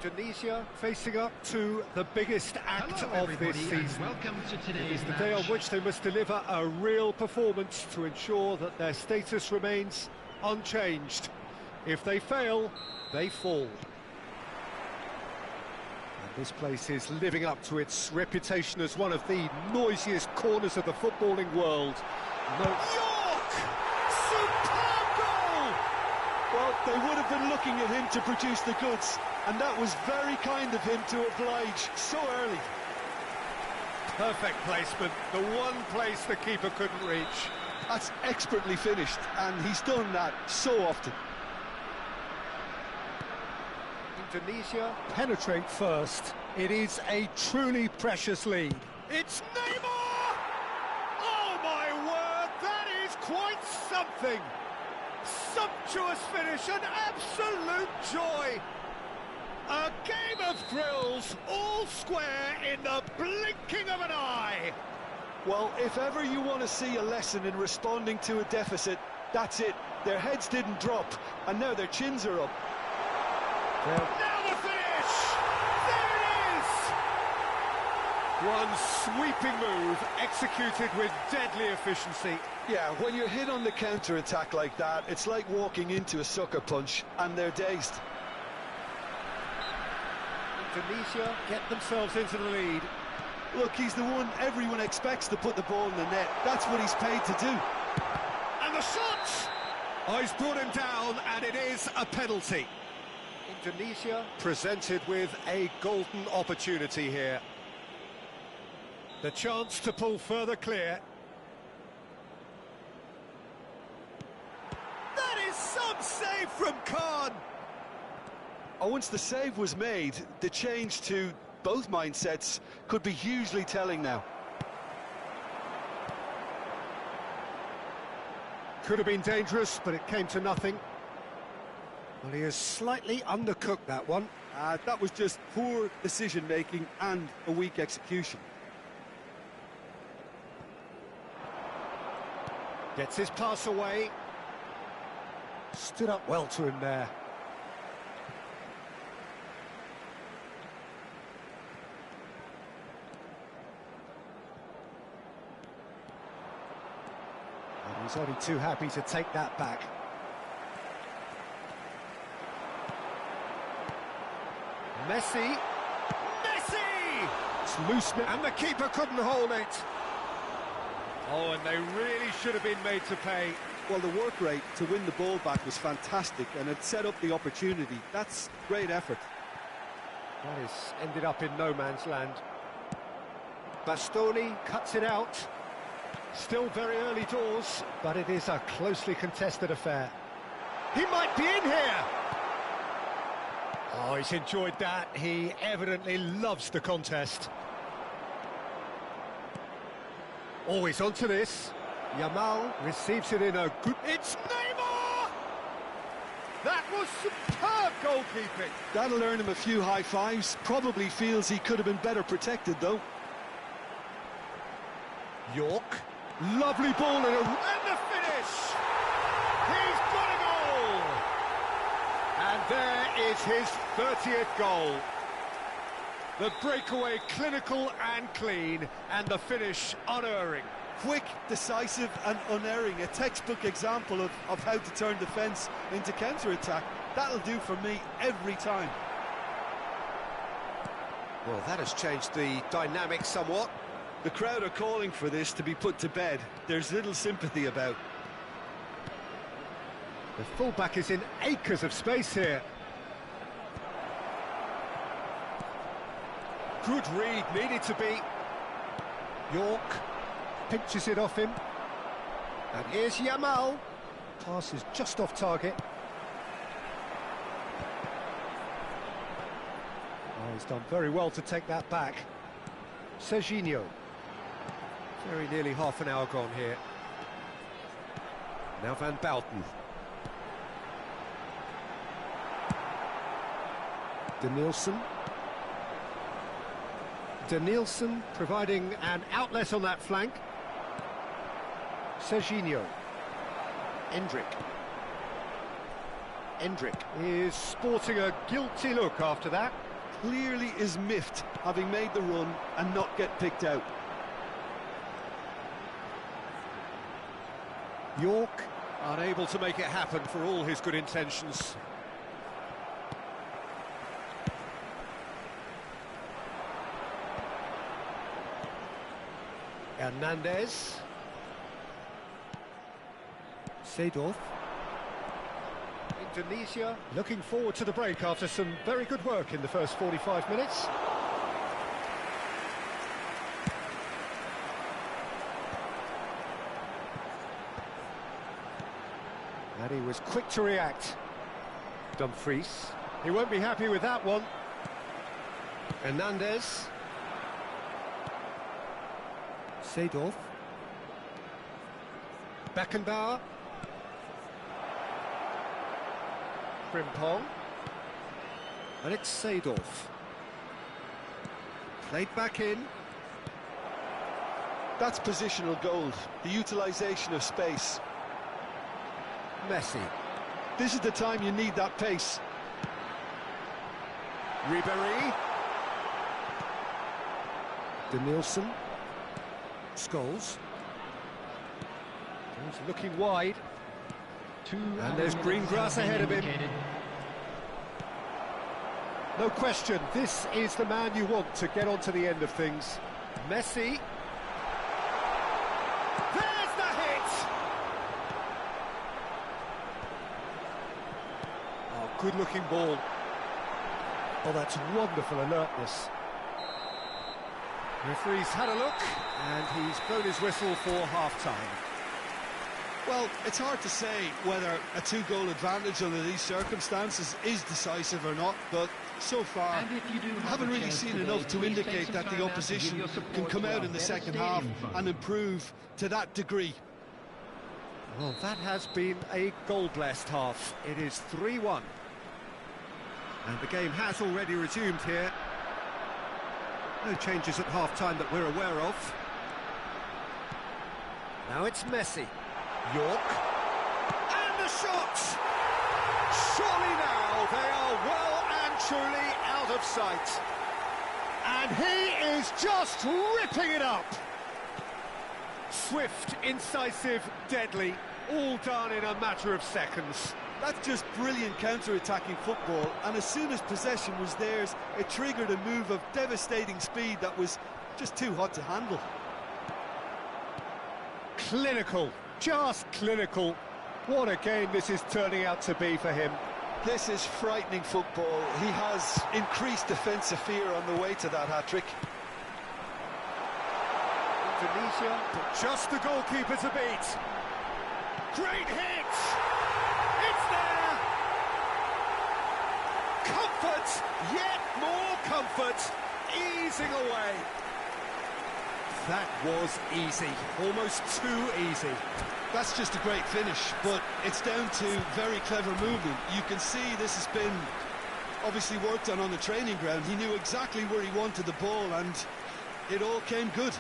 Indonesia facing up to the biggest act Hello, of this everybody, and season. welcome to It today's is the day on match. which they must deliver a real performance to ensure that their status remains unchanged. If they fail, they fall. And this place is living up to its reputation as one of the noisiest corners of the footballing world. York! Superb goal! Well, they would have been looking at him to produce the goods, and that was very kind of him to oblige so early. Perfect placement, the one place the keeper couldn't reach. That's expertly finished, and he's done that so often. Indonesia penetrate first. It is a truly precious lead. It's Neymar! Oh my word, that is quite something! Sumptuous finish, an absolute joy! A game of thrills, all square in the blinking of an eye! Well, if ever you want to see a lesson in responding to a deficit, that's it. Their heads didn't drop, and now their chins are up. Now the finish! There it is! One sweeping move, executed with deadly efficiency. Yeah, when you're hit on the counter-attack like that, it's like walking into a sucker punch, and they're dazed. Indonesia get themselves into the lead. Look, he's the one everyone expects to put the ball in the net. That's what he's paid to do. And the shot! Oh, he's brought him down, and it is a penalty. Indonesia presented with a golden opportunity here. The chance to pull further clear. That is some save from Khan! Oh, once the save was made, the change to both mindsets could be hugely telling now. Could have been dangerous, but it came to nothing. Well, he has slightly undercooked that one. That was just poor decision-making and a weak execution. Gets his pass away. Stood up well to him there. And he's only too happy to take that back. Messi! Messi! It's loose now, and the keeper couldn't hold it. Oh, and they really should have been made to pay. Well, the work rate to win the ball back was fantastic, and it set up the opportunity. That's great effort. That is ended up in no man's land. Bastoni cuts it out. Still very early doors, but it is a closely contested affair. He might be in here! Oh, he's enjoyed that. He evidently loves the contest. Always onto this. Yamal receives it in a good... It's Neymar! That was superb goalkeeping. That'll earn him a few high fives. Probably feels he could have been better protected, though. York. Lovely ball and the finish! He's got a goal! And there is his 30th goal. The breakaway clinical and clean, and the finish unerring. Quick, decisive and unerring. A textbook example of how to turn defence into counter-attack. That'll do for me every time. Well, that has changed the dynamic somewhat. The crowd are calling for this to be put to bed. There's little sympathy about. The fullback is in acres of space here. Good read, needed to be. York pinches it off him. And here's Yamal. Pass is just off target. Oh, he's done very well to take that back. Serginho. Very nearly half an hour gone here. Now Van Bouten. Danielson providing an outlet on that flank. Serginho. Endrick is sporting a guilty look after that. Clearly is miffed, having made the run and not get picked out. York unable to make it happen for all his good intentions. Hernandez. Seedorf. Indonesia looking forward to the break after some very good work in the first 45 minutes. And he was quick to react. Dumfries. He won't be happy with that one. Hernandez. Seedorf. Beckenbauer. Frimpong. And it's Seedorf. Played back in. That's positional gold, the utilisation of space. Messi. This is the time you need that pace. Ribéry. Danielson. Scholes. He's looking wide. And there's green grass ahead of him. No question, this is the man you want to get onto the end of things. Messi. There's the hit! Oh, good-looking ball. Oh, that's wonderful alertness. Referee's had a look, and he's blown his whistle for half-time. Well, it's hard to say whether a two-goal advantage under these circumstances is decisive or not, but so far I haven't really seen enough to indicate that the opposition can come out in the second half and improve to that degree. Well, that has been a goal-blessed half. It is 3-1. And the game has already resumed here. No changes at half-time that we're aware of. Now it's Messi. York. And the shot! Surely now they are well and truly out of sight. And he is just ripping it up. Swift, incisive, deadly, all done in a matter of seconds. That's just brilliant counter-attacking football, and as soon as possession was theirs, it triggered a move of devastating speed that was just too hot to handle. Clinical, just clinical. What a game this is turning out to be for him. This is frightening football. He has increased defensive fear on the way to that hat-trick. Indonesia, but just the goalkeeper to beat. Great hit! It's there! Comfort, yet more comfort, easing away. That was easy, almost too easy. That's just a great finish, but it's down to very clever movement. You can see this has been obviously worked on the training ground. He knew exactly where he wanted the ball, and it all came good.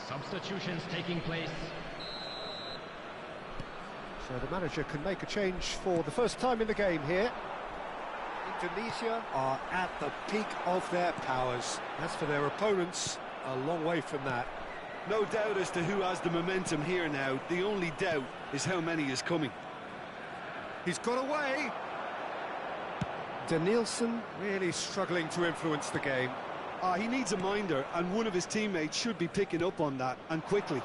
Substitutions taking place. So the manager can make a change for the first time in the game here. Indonesia are at the peak of their powers. As for their opponents, a long way from that. No doubt as to who has the momentum here now. The only doubt is how many is coming. He's got away. Danielson really struggling to influence the game. He needs a minder, and one of his teammates should be picking up on that, and quickly.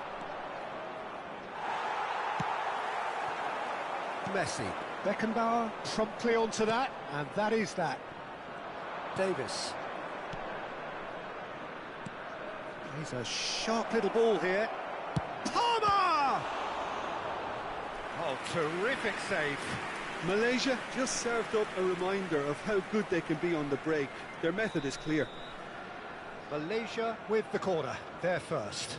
Messi. Beckenbauer promptly onto that, and that is that. Davis. He's a sharp little ball here. Palmer! Oh, terrific save. Malaysia just served up a reminder of how good they can be on the break. Their method is clear. Malaysia with the corner, they're first.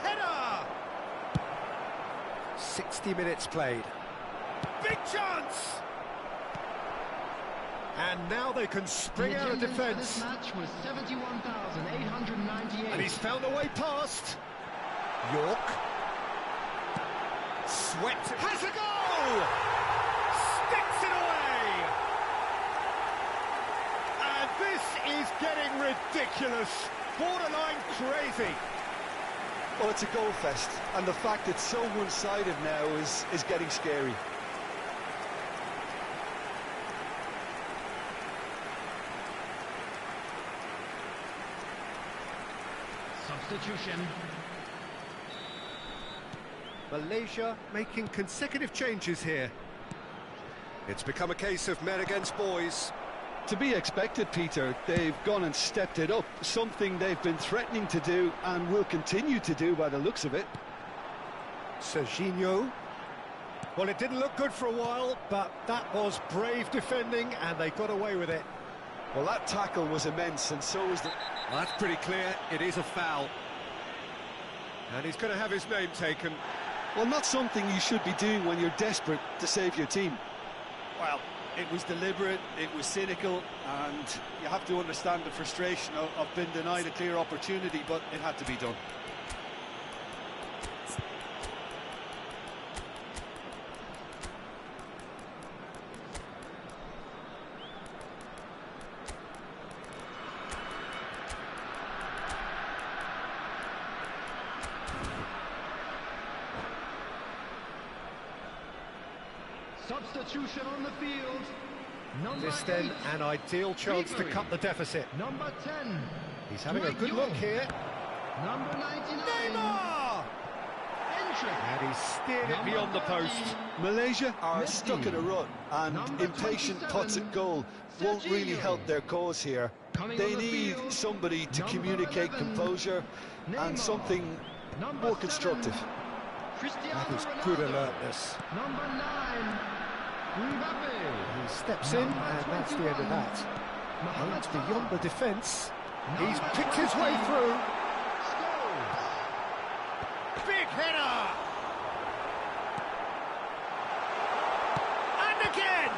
Header! 60 minutes played. Big chance! And now they can spring out of defence. This match was 71,898. And he's found a way past. York. Swept, has a goal! Sticks it away! is getting ridiculous, borderline crazy. Well, it's a goal fest, and the fact it's so one-sided now is getting scary. Substitution. Malaysia making consecutive changes here. It's become a case of men against boys. To be expected, Peter. They've gone and stepped it up, something they've been threatening to do and will continue to do by the looks of it. Serginho. Well, it didn't look good for a while, but that was brave defending, and they got away with it. Well, that tackle was immense, and so was the... Well, that's pretty clear. It is a foul. And he's going to have his name taken. Well, not something you should be doing when you're desperate to save your team. Well, it was deliberate, it was cynical, and you have to understand the frustration of being denied a clear opportunity, but it had to be done. Substitution on the field. Number This then 8. an ideal chance to cut the deficit. Number 10. He's having a good look here. Number 99. Neymar! Entry. And he's steered it Number beyond the 30. post. Malaysia are Messi. stuck in a rut, and Number impatient 27, putts at goal won't really Serginho. help their cause here. Coming They on the need field, somebody to number communicate 11, composure and Neymar. something Number more 7, constructive. Cristiano That is Ronaldo. good alertness. Number 9. Mbappe. He steps in, and that's the end of that. Mohamed It's beyond the defence. He's Number picked his way 20. through. Scores. Big header! And again!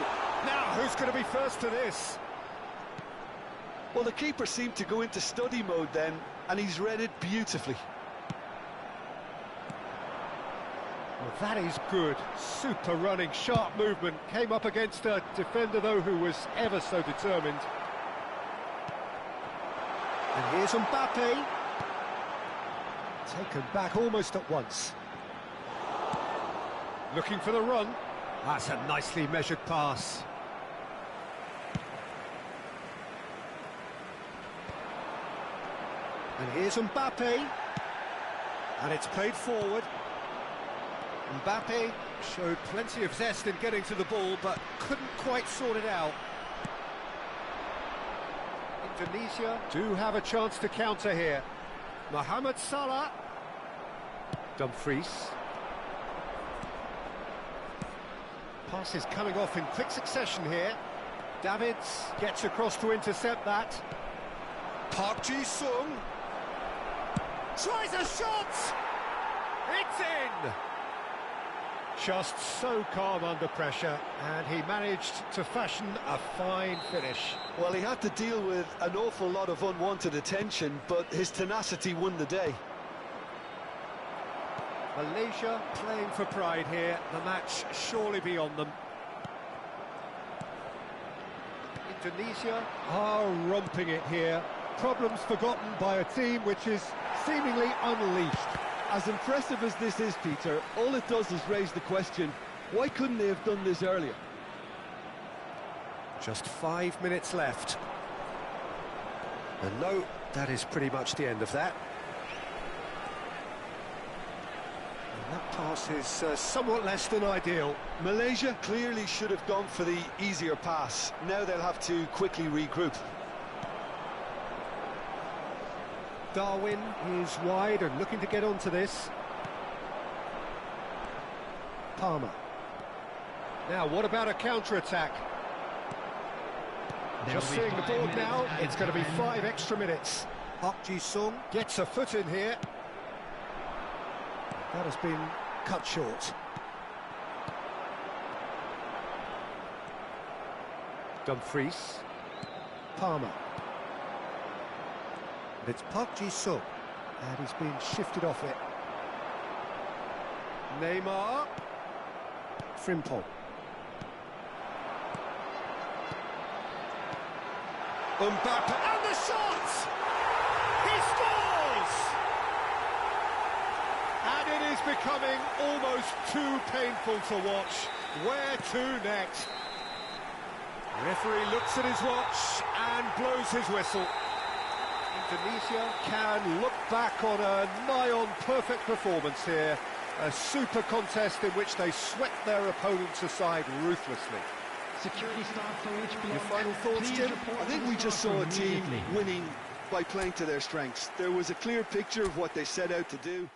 Now, who's going to be first to this? Well, the keeper seemed to go into study mode then, and he's read it beautifully. Well, that is good. Super running, sharp movement. Came up against a defender, though, who was ever so determined. And here's Mbappe. Taken back almost at once. Looking for the run. That's a nicely measured pass. And here's Mbappe. And it's played forward. Mbappe showed plenty of zest in getting to the ball, but couldn't quite sort it out. Indonesia do have a chance to counter here. Mohamed Salah. Dumfries. Pass is coming off in quick succession here. Davids gets across to intercept that. Park Ji-sung tries a shot! It's in! Just so calm under pressure, and he managed to fashion a fine finish. Well, he had to deal with an awful lot of unwanted attention, but his tenacity won the day. Malaysia playing for pride here, the match surely beyond them. Indonesia are romping it here. Problems forgotten by a team which is seemingly unleashed. As impressive as this is, Peter, all it does is raise the question, why couldn't they have done this earlier? Just 5 minutes left. And no, that is pretty much the end of that. And that pass is somewhat less than ideal. Malaysia clearly should have gone for the easier pass. Now they'll have to quickly regroup. Darwin is wide and looking to get onto this. Palmer. Now, what about a counter-attack? Just seeing the board now, it's going to be 5 extra minutes. Park Ji-sung gets a foot in here. That has been cut short. Dumfries. Palmer. And it's Park Ji-sung, and he's been shifted off it. Neymar. Frimpong. Mbappe, and the shot! He scores! And it is becoming almost too painful to watch. Where to next? The referee looks at his watch and blows his whistle. Indonesia can look back on a nigh-on perfect performance here. A super contest in which they swept their opponents aside ruthlessly. Security staff for which Your final thoughts, Jim? I think we just saw a team winning by playing to their strengths. There was a clear picture of what they set out to do.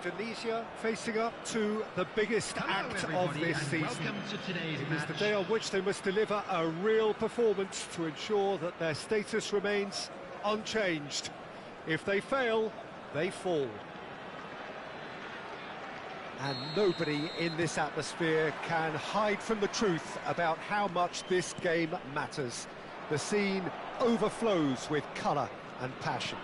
Indonesia facing up to the biggest act of this season. It is the day on which they must deliver a real performance to ensure that their status remains unchanged. If they fail, they fall. And nobody in this atmosphere can hide from the truth about how much this game matters. The scene overflows with colour and passion.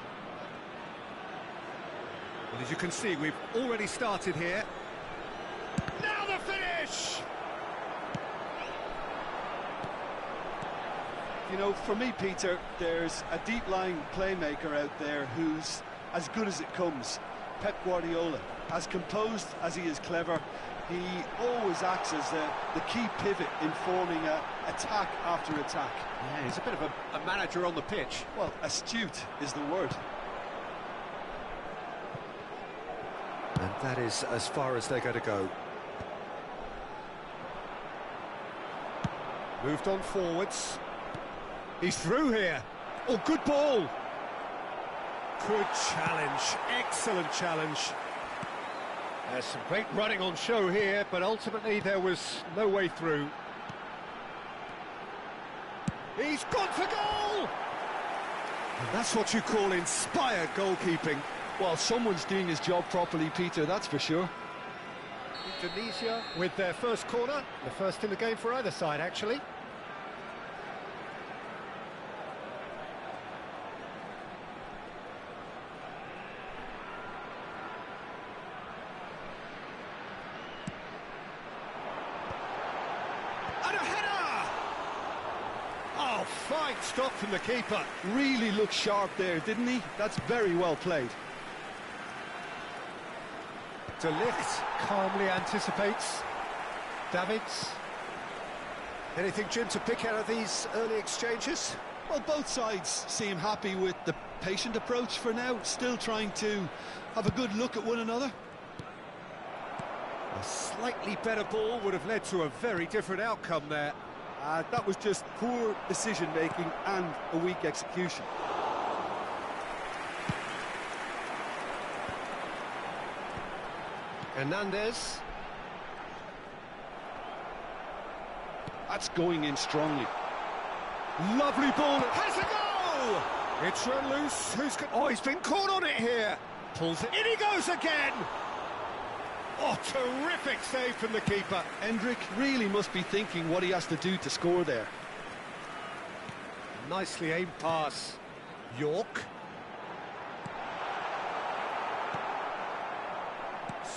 Well, as you can see, we've already started here. Now the finish! You know, for me, Peter, there's a deep-lying playmaker out there who's as good as it comes. Pep Guardiola, as composed as he is clever, he always acts as the key pivot in forming attack after attack. Yeah, he's a bit of a manager on the pitch. Well, astute is the word. And that is as far as they're going to go. Moved on forwards. He's through here. Oh, good ball. Good challenge. Excellent challenge. There's some great running on show here, but ultimately there was no way through. He's gone for goal! And that's what you call inspired goalkeeping. Well, someone's doing his job properly, Peter, that's for sure. Indonesia with their first corner. The first in the game for either side, actually. And a header! Oh, fine stop from the keeper. Really looked sharp there, didn't he? That's very well played. De Ligt calmly anticipates. Davids. Anything, Jim, to pick out of these early exchanges? Well, both sides seem happy with the patient approach for now, still trying to have a good look at one another. A slightly better ball would have led to a very different outcome there. That was just poor decision-making and a weak execution. Hernandez. That's going in strongly. Lovely ball. Has a goal! It's run loose. Oh, he's been caught on it here. Pulls it. In he goes again. Oh, terrific save from the keeper. Hendrick really must be thinking what he has to do to score there. Nicely aimed pass. York.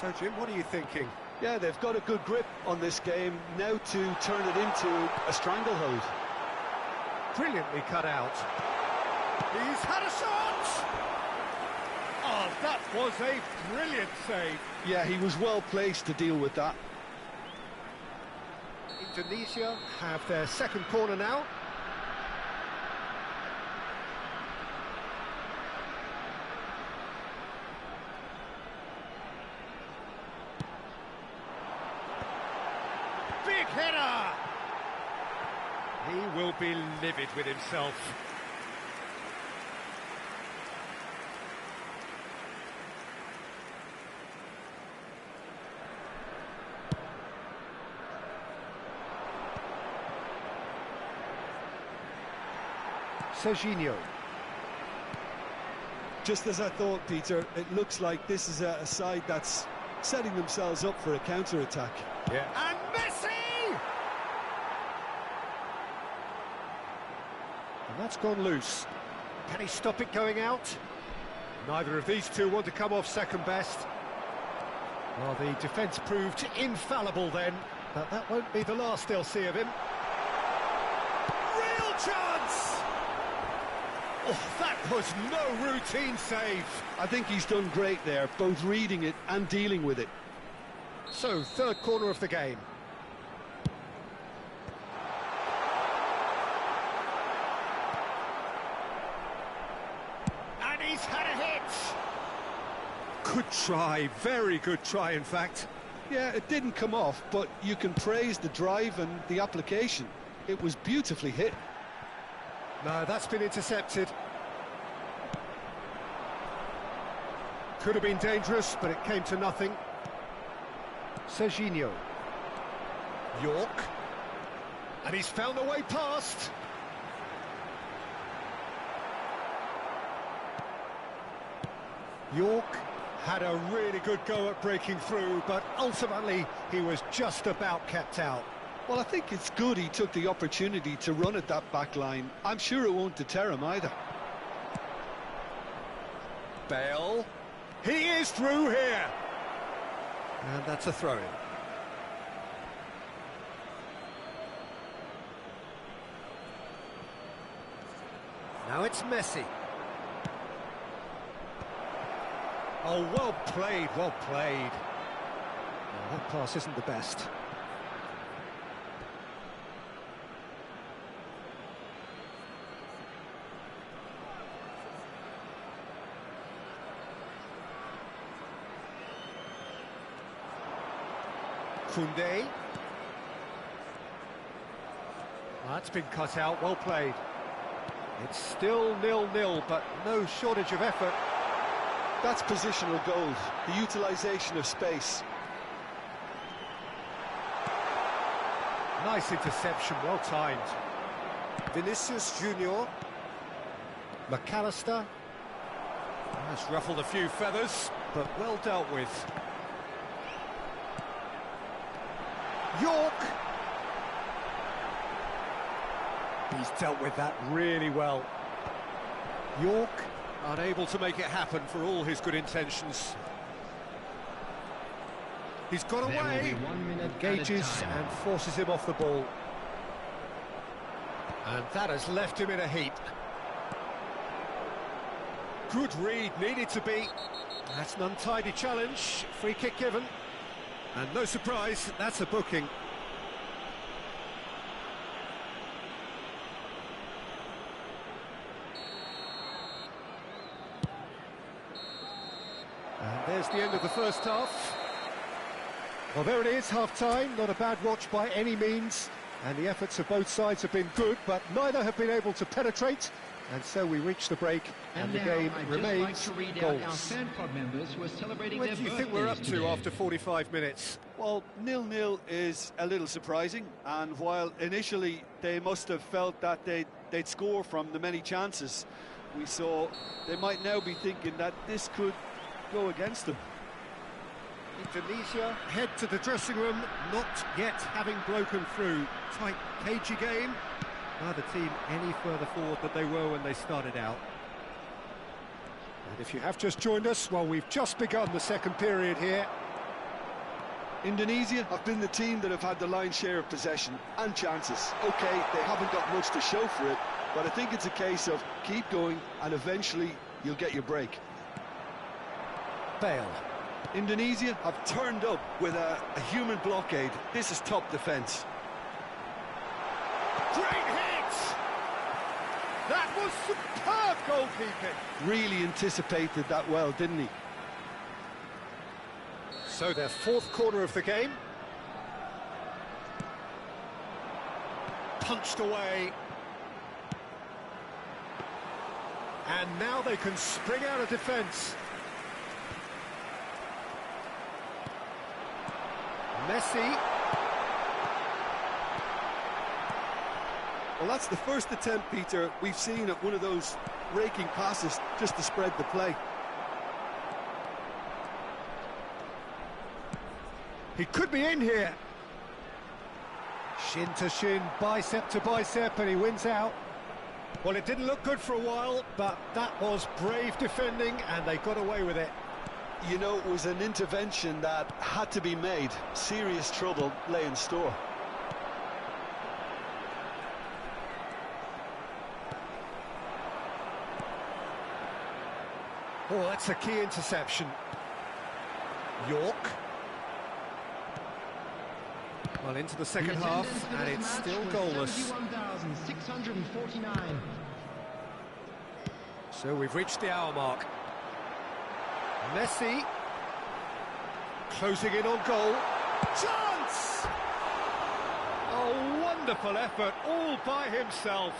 So, Jim, what are you thinking? Yeah, they've got a good grip on this game, now to turn it into a stranglehold. Brilliantly cut out. He's had a shot! Oh, that was a brilliant save. Yeah, he was well placed to deal with that. Indonesia have their second corner now. Big header! He will be livid with himself. Serginho. Just as I thought, Peter, it looks like this is a side that's setting themselves up for a counter-attack. Yeah. And Messi! And that's gone loose. Can he stop it going out? Neither of these two want to come off second best. Well, the defence proved infallible then, but that won't be the last they'll see of him. Real chance! Oh, that was no routine save. I think he's done great there, both reading it and dealing with it. So, third corner of the game. And he's had a hit! Good try, very good try, in fact. Yeah, it didn't come off, but you can praise the drive and the application. It was beautifully hit. No, that's been intercepted. Could have been dangerous, but it came to nothing. Serginho. York. And he's found a way past. York had a really good go at breaking through, but ultimately he was just about kept out. Well, I think it's good he took the opportunity to run at that back line. I'm sure it won't deter him either. Bale. He is through here. And that's a throw-in. Now it's Messi. Oh, well played, well played. Oh, that pass isn't the best. Koundé. That's been cut out, well played. It's still 0-0, but no shortage of effort. That's positional goal, the utilisation of space. Nice interception, well timed. Vinicius Junior. McAllister. That's ruffled a few feathers, but well dealt with. York. He's dealt with that really well. York unable to make it happen for all his good intentions. He's got away, engages and forces him off the ball. And that has left him in a heap. Good read, needed to be. That's an untidy challenge, free kick given. And no surprise, that's a booking. And there's the end of the first half. Well, there it is, half-time. Not a bad watch by any means. And the efforts of both sides have been good, but neither have been able to penetrate. And so we reach the break, and the game remains goals. What do you think we're up to after 45 minutes? Well, 0-0 is a little surprising, and while initially they must have felt that they'd score from the many chances we saw, they might now be thinking that this could go against them. Indonesia head to the dressing room, not yet having broken through. Tight, cagey game. Neither team any further forward than they were when they started out. And if you have just joined us, well, we've just begun the second period here. Indonesia have been the team that have had the lion's share of possession and chances. OK, they haven't got much to show for it, but I think it's a case of keep going and eventually you'll get your break. Bale. Indonesia have turned up with a human blockade. This is top defence. Great hit! That was superb goalkeeping. Really anticipated that well, didn't he? So their fourth corner of the game. Punched away. And now they can spring out of defence. Messi. Well, that's the first attempt, Peter, we've seen at one of those raking passes just to spread the play. He could be in here. Shin to shin, bicep to bicep, and he wins out. Well, it didn't look good for a while, but that was brave defending, and they got away with it. You know, it was an intervention that had to be made. Serious trouble lay in store. Oh, that's a key interception. York. Well, into the second half, and it's still goalless. So we've reached the hour mark. Messi. Closing in on goal. Chance! A wonderful effort, all by himself.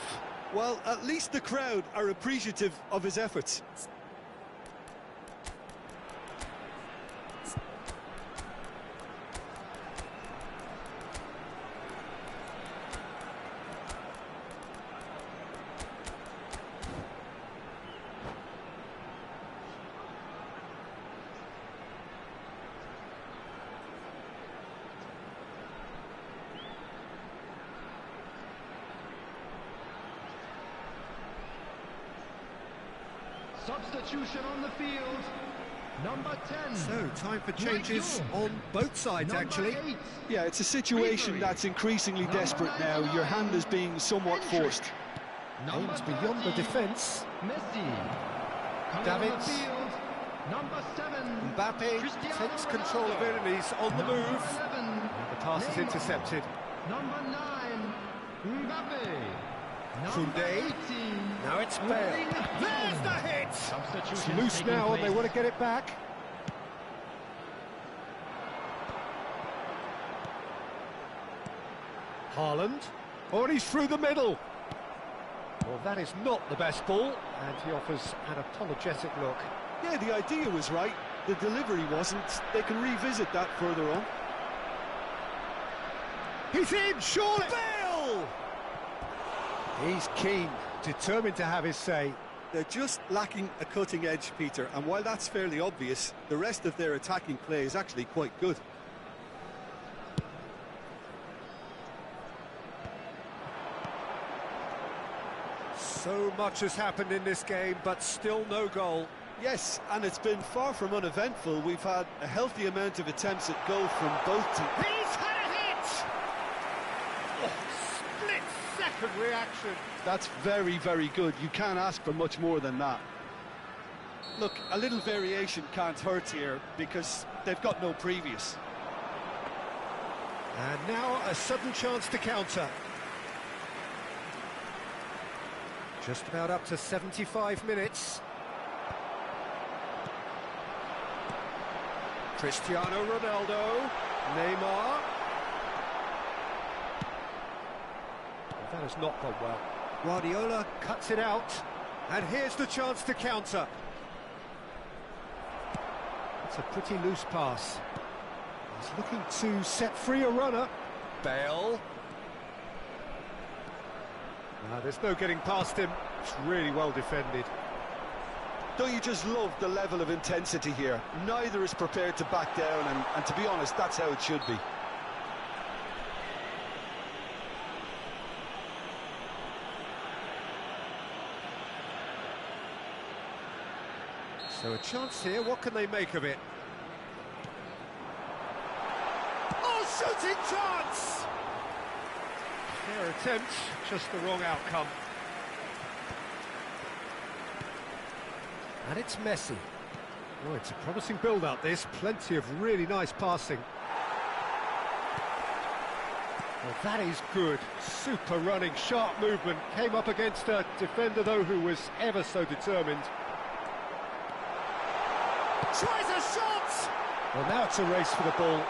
Well, at least the crowd are appreciative of his efforts. Substitution on the field, number 10. So, time for changes on both sides, actually. 8. Yeah, it's a situation that's increasingly desperate now. Your hand is being somewhat forced. Number Aims beyond the 30, defence. Messi. Coming on Davids. the field, number 7, Mbappe Cristiano takes control of it Ronaldo. and he's on the Number move. 11, The pass is Neymar. intercepted. Number 9, Mbappe. Number Koundé. 18, Now it's Bale. Dukung. There's the hit! It's Substitutions loose taking now and they place. want to get it back. Haaland. Oh, and he's through the middle. Well, that is not the best ball, and he offers an apologetic look. Yeah, the idea was right. The delivery wasn't. They can revisit that further on. He's in, surely! Bale! He's keen, determined to have his say. They're just lacking a cutting edge, Peter, and while that's fairly obvious, the rest of their attacking play is actually quite good. So much has happened in this game, but still no goal. Yes, and it's been far from uneventful. We've had a healthy amount of attempts at goal from both teams. He's had a hit! Oh, split-second reaction. That's very, very good. You can't ask for much more than that. Look, a little variation can't hurt here because they've got no previous. And now a sudden chance to counter. Just about up to 75 minutes. Cristiano Ronaldo, Neymar. That has not gone well. Guardiola cuts it out, and here's the chance to counter. It's a pretty loose pass. He's looking to set free a runner. Bale. There's no getting past him. It's really well defended. Don't you just love the level of intensity here? Neither is prepared to back down, and to be honest, that's how it should be. So a chance here, what can they make of it? Oh, shooting chance! Fair attempt, just the wrong outcome. And it's Messi. Oh, it's a promising build-up, this. Plenty of really nice passing. Well, that is good. Super running, sharp movement. Came up against a defender, though, who was ever so determined. Tries a shot! Well, now it's a race for the ball.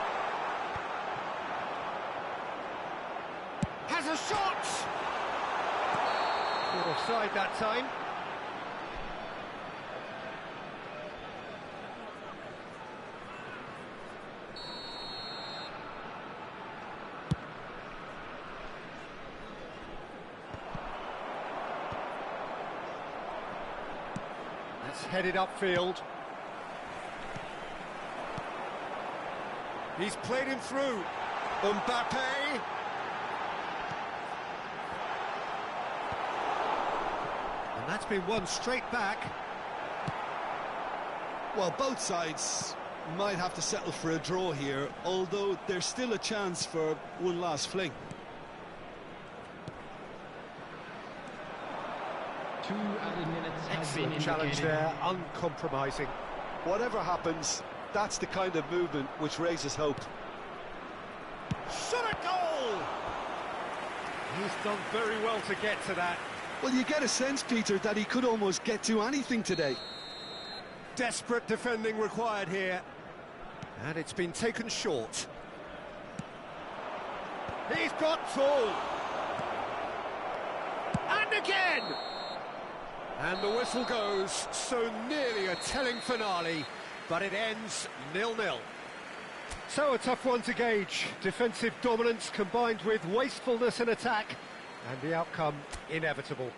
Has a shot! Caught offside that time. That's headed upfield. He's played him through. Mbappe. And that's been won straight back. Well, both sides might have to settle for a draw here, although there's still a chance for one last fling. 2 added minutes has been Excellent challenge indicated. there, uncompromising. Whatever happens, that's the kind of movement which raises hope. Shot a goal! He's done very well to get to that. Well, you get a sense, Peter, that he could almost get to anything today. Desperate defending required here. And it's been taken short. He's got tall. And again! And the whistle goes, so nearly a telling finale, but it ends 0-0. So a tough one to gauge. Defensive dominance combined with wastefulness in attack, and the outcome inevitable.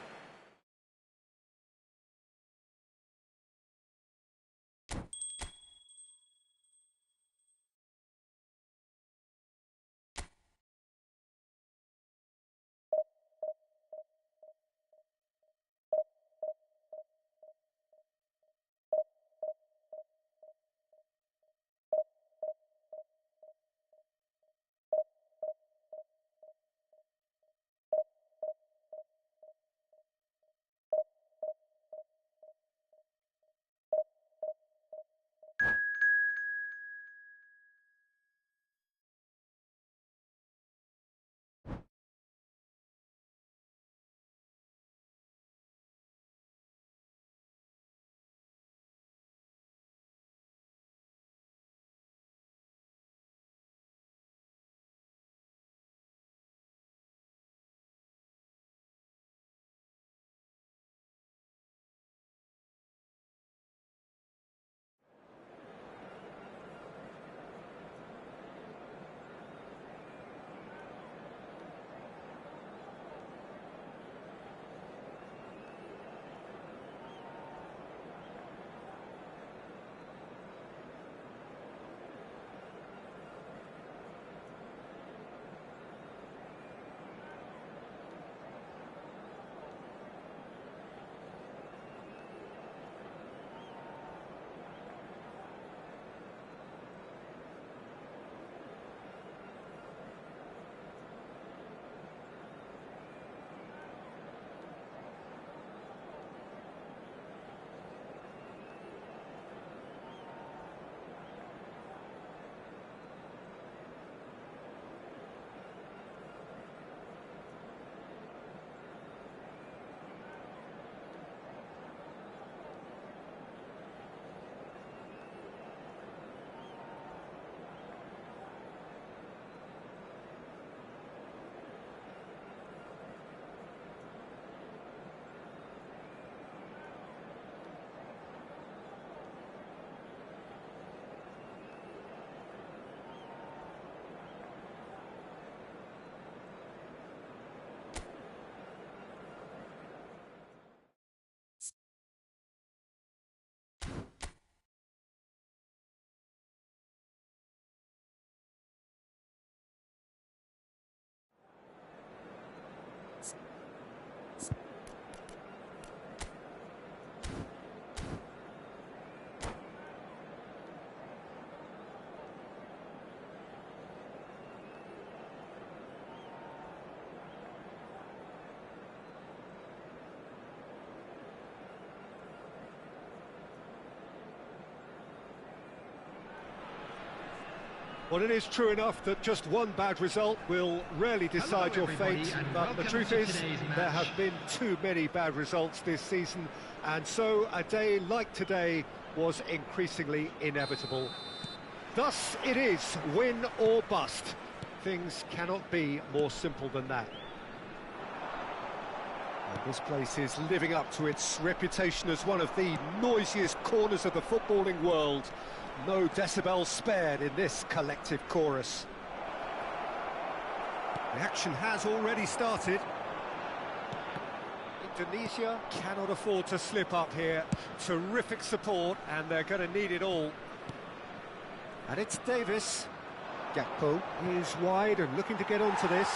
Well, it is true enough that just one bad result will rarely decide your fate, but the truth is there have been too many bad results this season, and so a day like today was increasingly inevitable. Thus it is win or bust. Things cannot be more simple than that. And this place is living up to its reputation as one of the noisiest corners of the footballing world. No decibels spared in this collective chorus. The action has already started. Indonesia cannot afford to slip up here. Terrific support, and they're going to need it all. And it's Davis. Gakpo is wide and looking to get onto this.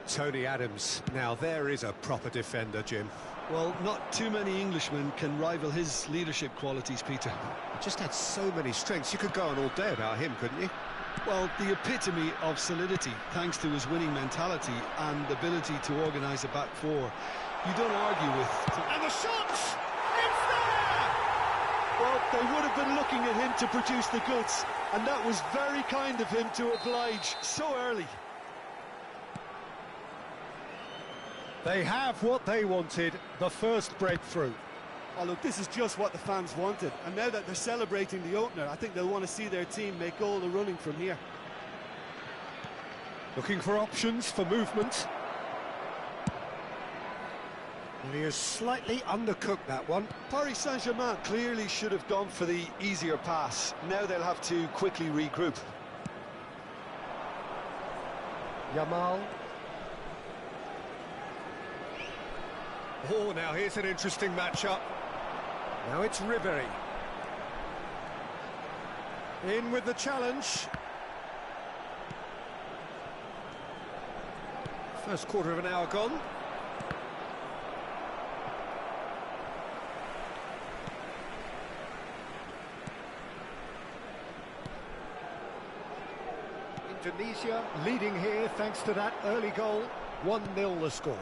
Tony Adams. Now there is a proper defender, Jim. Well, not too many Englishmen can rival his leadership qualities, Peter. Just had so many strengths. You could go on all day about him, couldn't you? Well, the epitome of solidity, thanks to his winning mentality and ability to organise a back four. You don't argue with... And the shots! It's there! Well, they would have been looking at him to produce the goods, and that was very kind of him to oblige so early. They have what they wanted, the first breakthrough. Oh, look, this is just what the fans wanted. And now that they're celebrating the opener, I think they'll want to see their team make all the running from here. Looking for options for movement. And he has slightly undercooked that one. Paris Saint-Germain clearly should have gone for the easier pass. Now they'll have to quickly regroup. Yamal. Oh, now here's an interesting matchup. Now it's Ribery. In with the challenge. First quarter of an hour gone. Indonesia leading here thanks to that early goal. 1-0 the score.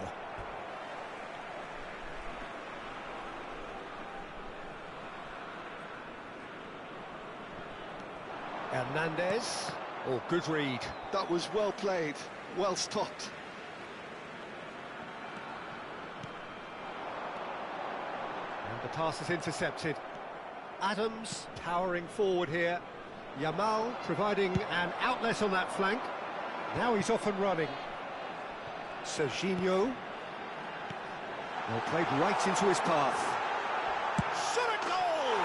Hernandez. Oh, good read. That was well played, well stopped. And the pass is intercepted. Adams powering forward here. Yamal providing an outlet on that flank. Now he's off and running. Serginho. Well, played right into his path. Shot at goal!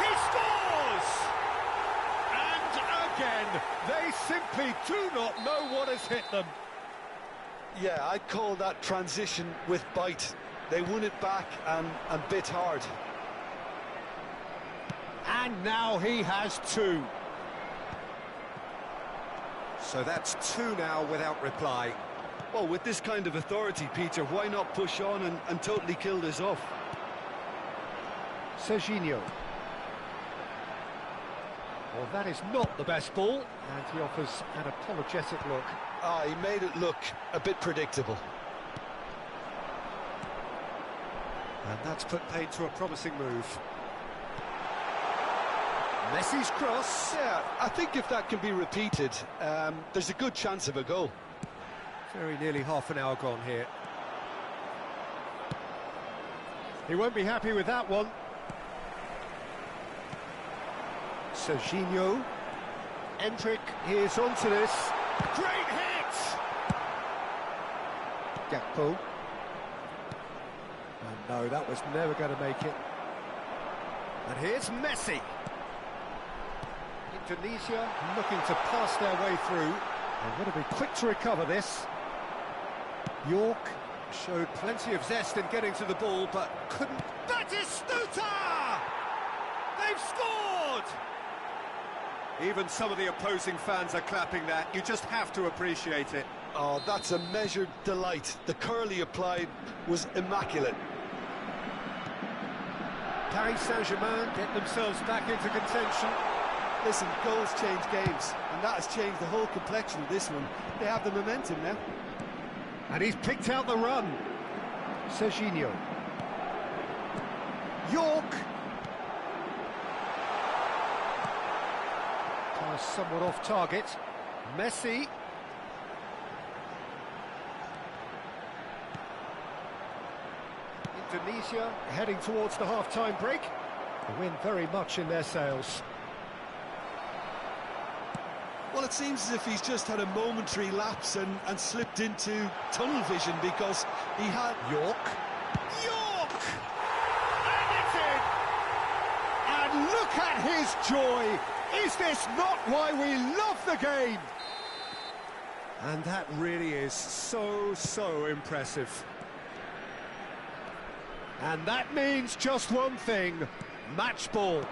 He scores! And again, they simply do not know what has hit them. Yeah, I'd call that transition with bite. They won it back and bit hard. And now he has two. So that's two now without reply. Well, with this kind of authority, Peter, why not push on and totally kill this off? Serginho. Well, that is not the best ball, and he offers an apologetic look. Ah, he made it look a bit predictable. And that's put paid to a promising move. Messi's cross. Yeah, I think if that can be repeated, there's a good chance of a goal. Very nearly half an hour gone here. He won't be happy with that one. Serginho. Endrick is onto this. Great hit! Gakpo. And no, that was never going to make it. And here's Messi. Indonesia looking to pass their way through. They're going to be quick to recover this. York showed plenty of zest in getting to the ball, but couldn't... Batistuta! They've scored! Even some of the opposing fans are clapping that. You just have to appreciate it. Oh, that's a measured delight. The curl he applied was immaculate. Paris Saint-Germain get themselves back into contention. Listen, goals change games, and that has changed the whole complexion of this one. They have the momentum now. And he's picked out the run. Serginho. York. Somewhat off target. Messi. Indonesia heading towards the half-time break. The wind very much in their sails. Well, it seems as if he's just had a momentary lapse and slipped into tunnel vision, because he had... York. York! And it's in! And look at his joy! Is this not why we love the game? And that really is so impressive. And that means just one thing: match ball.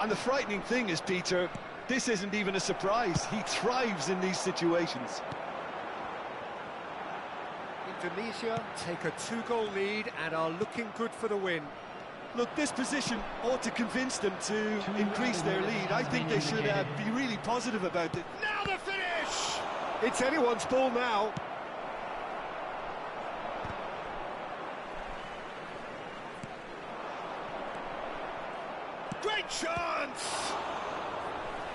And the frightening thing is, Peter, this isn't even a surprise. He thrives in these situations. Indonesia take a 2-goal lead and are looking good for the win. Look, this position ought to convince them to increase their lead. I think they should be really positive about it. Now the finish! It's anyone's ball now. Great chance!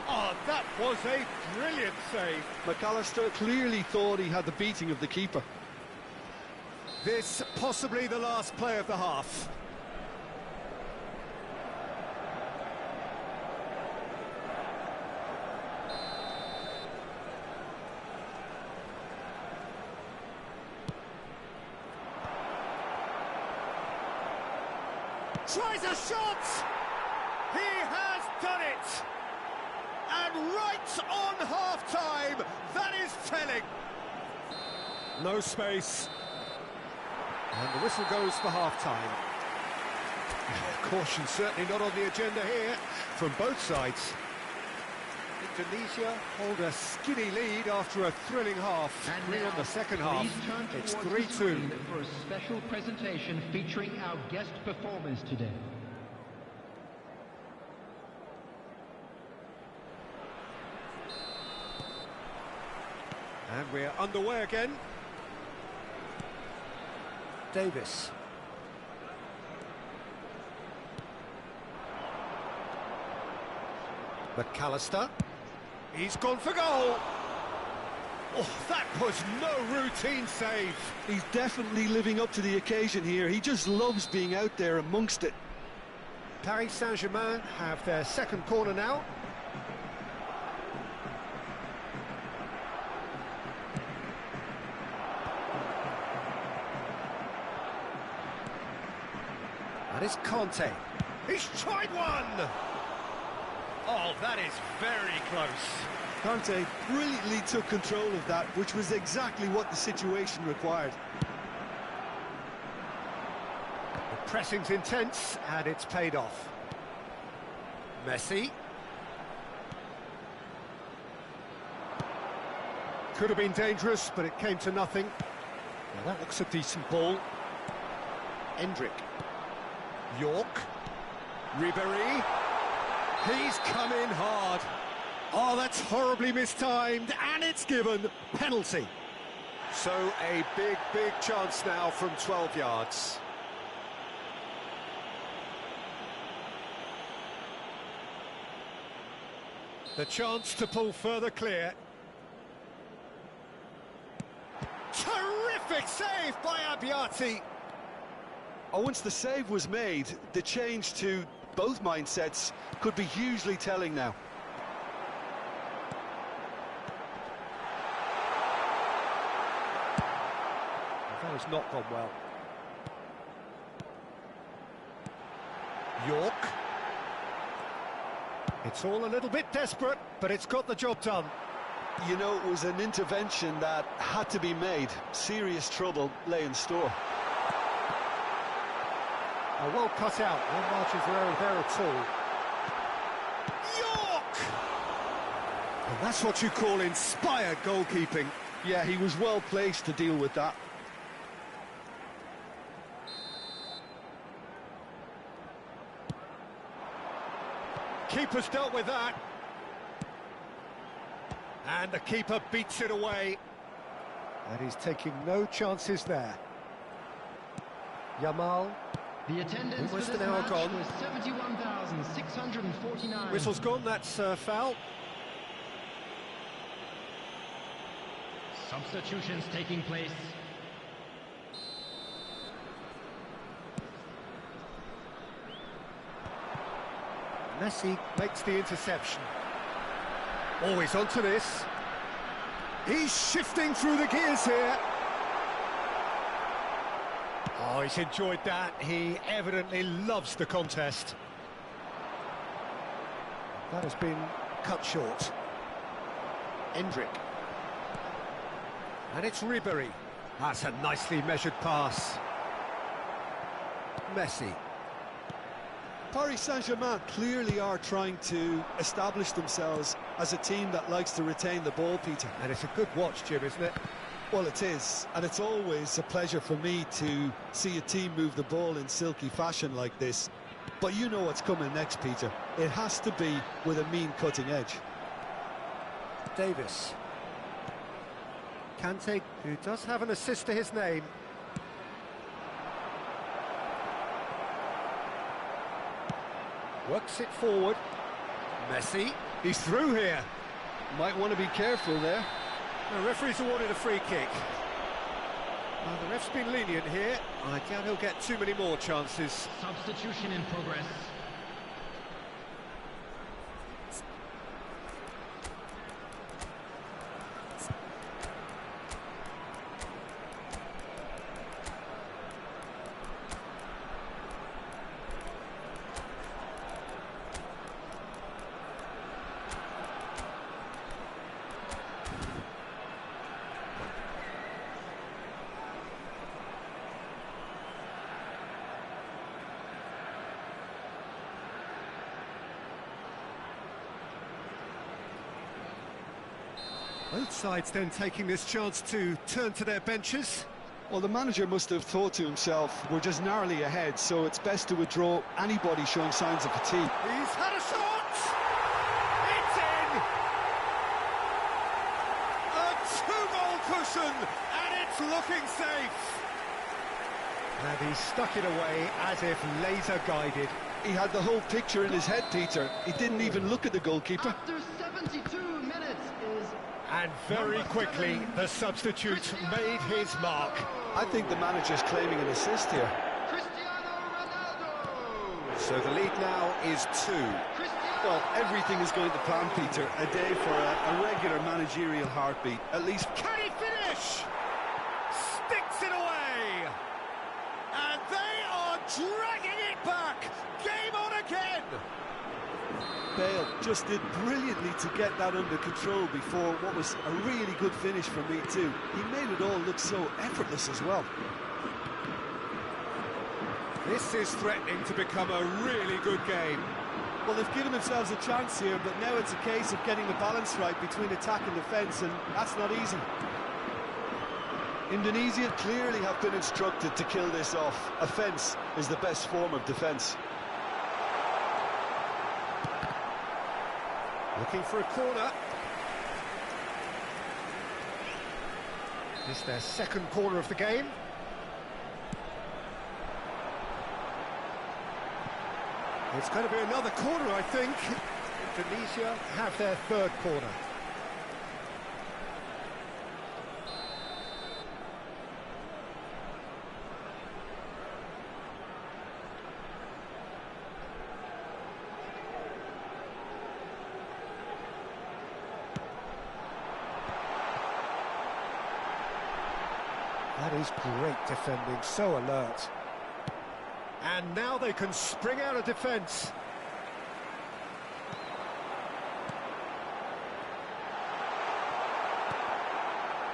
Oh, that was a brilliant save. McAllister clearly thought he had the beating of the keeper. This possibly the last play of the half. Tries a shot! He has done it! And right on half-time, that is telling. No space. And the whistle goes for half-time. Caution certainly not on the agenda here from both sides. Indonesia hold a skinny lead after a thrilling half. And in the second half, it's 3-2. For a special presentation featuring our guest performers today. And we're underway again. Davis. McAllister. He's gone for goal. Oh, that was no routine save. He's definitely living up to the occasion here. He just loves being out there amongst it. Paris Saint-Germain have their second corner now. That is Conte. He's tried one! Oh, that is very close. Conte brilliantly took control of that, which was exactly what the situation required. The pressing's intense, and it's paid off. Messi. Could have been dangerous, but it came to nothing. Now that looks a decent ball. Endrick. York. Ribéry. He's come in hard. Oh, that's horribly mistimed, and it's given. Penalty. So a big chance now from 12 yards. The chance to pull further clear. Terrific save by Abbiati. Oh, once the save was made, the change to both mindsets could be hugely telling now. That has not gone well. York. It's all a little bit desperate, but it's got the job done. You know, it was an intervention that had to be made. Serious trouble lay in store. Well cut out, no margin for error there at all. York! And that's what you call inspired goalkeeping. Yeah, he was well placed to deal with that. Keeper's dealt with that. And the keeper beats it away. And he's taking no chances there. Yamal. The attendance Almost for this an hour match gone. was 71,649. Whistle's gone, that's foul. Substitutions taking place. Messi makes the interception. Oh, he's onto this. He's shifting through the gears here. Oh, he's enjoyed that. He evidently loves the contest. That has been cut short. Endrick. And it's Ribery. That's a nicely measured pass. Messi. Paris Saint-Germain clearly are trying to establish themselves as a team that likes to retain the ball, Peter. And it's a good watch, Jim, isn't it? Well, it is, and it's always a pleasure for me to see a team move the ball in silky fashion like this. But you know what's coming next, Peter. It has to be with a mean cutting edge. Davis. Kante, who does have an assist to his name. Works it forward. Messi. He's through here. Might want to be careful there. The referee's awarded a free kick. Well, the ref's been lenient here. I doubt he'll get too many more chances. Substitution in progress. Both sides then taking this chance to turn to their benches. Well, the manager must have thought to himself, we're just narrowly ahead, so it's best to withdraw anybody showing signs of fatigue. He's had a shot! It's in! A two-goal cushion, and it's looking safe! And he stuck it away as if laser-guided. He had the whole picture in his head, Peter. He didn't even look at the goalkeeper. After 72 minutes is... And very quickly, the substitute made his mark. I think the manager's claiming an assist here. Cristiano Ronaldo! So the lead now is 2. Well, everything is going to plan, Peter. A day for a regular managerial heartbeat. At least... Can he finish? Sticks it away! And they are dragging it back! Game on again! Bale just did brilliantly to get that under control before what was a really good finish from me too. He made it all look so effortless as well. This is threatening to become a really good game. Well, they've given themselves a chance here, but now it's a case of getting the balance right between attack and defence, and that's not easy. Indonesia clearly have been instructed to kill this off. Offence is the best form of defence. Looking for a corner. This is their second corner of the game. It's going to be another corner, I think. Indonesia have their third corner. That is great defending, so alert. And now they can spring out of defence.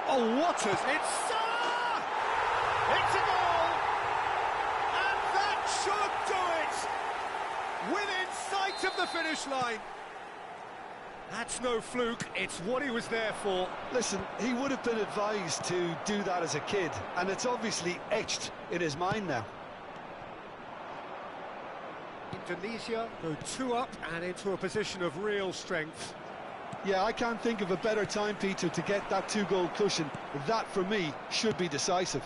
Oh, what is it? Salah! It's a goal! And that should do it! Within sight of the finish line. That's no fluke, it's what he was there for. Listen, he would have been advised to do that as a kid, and it's obviously etched in his mind now. Indonesia go 2 up and into a position of real strength. Yeah, I can't think of a better time, Peter, to get that two-goal cushion. That, for me, should be decisive.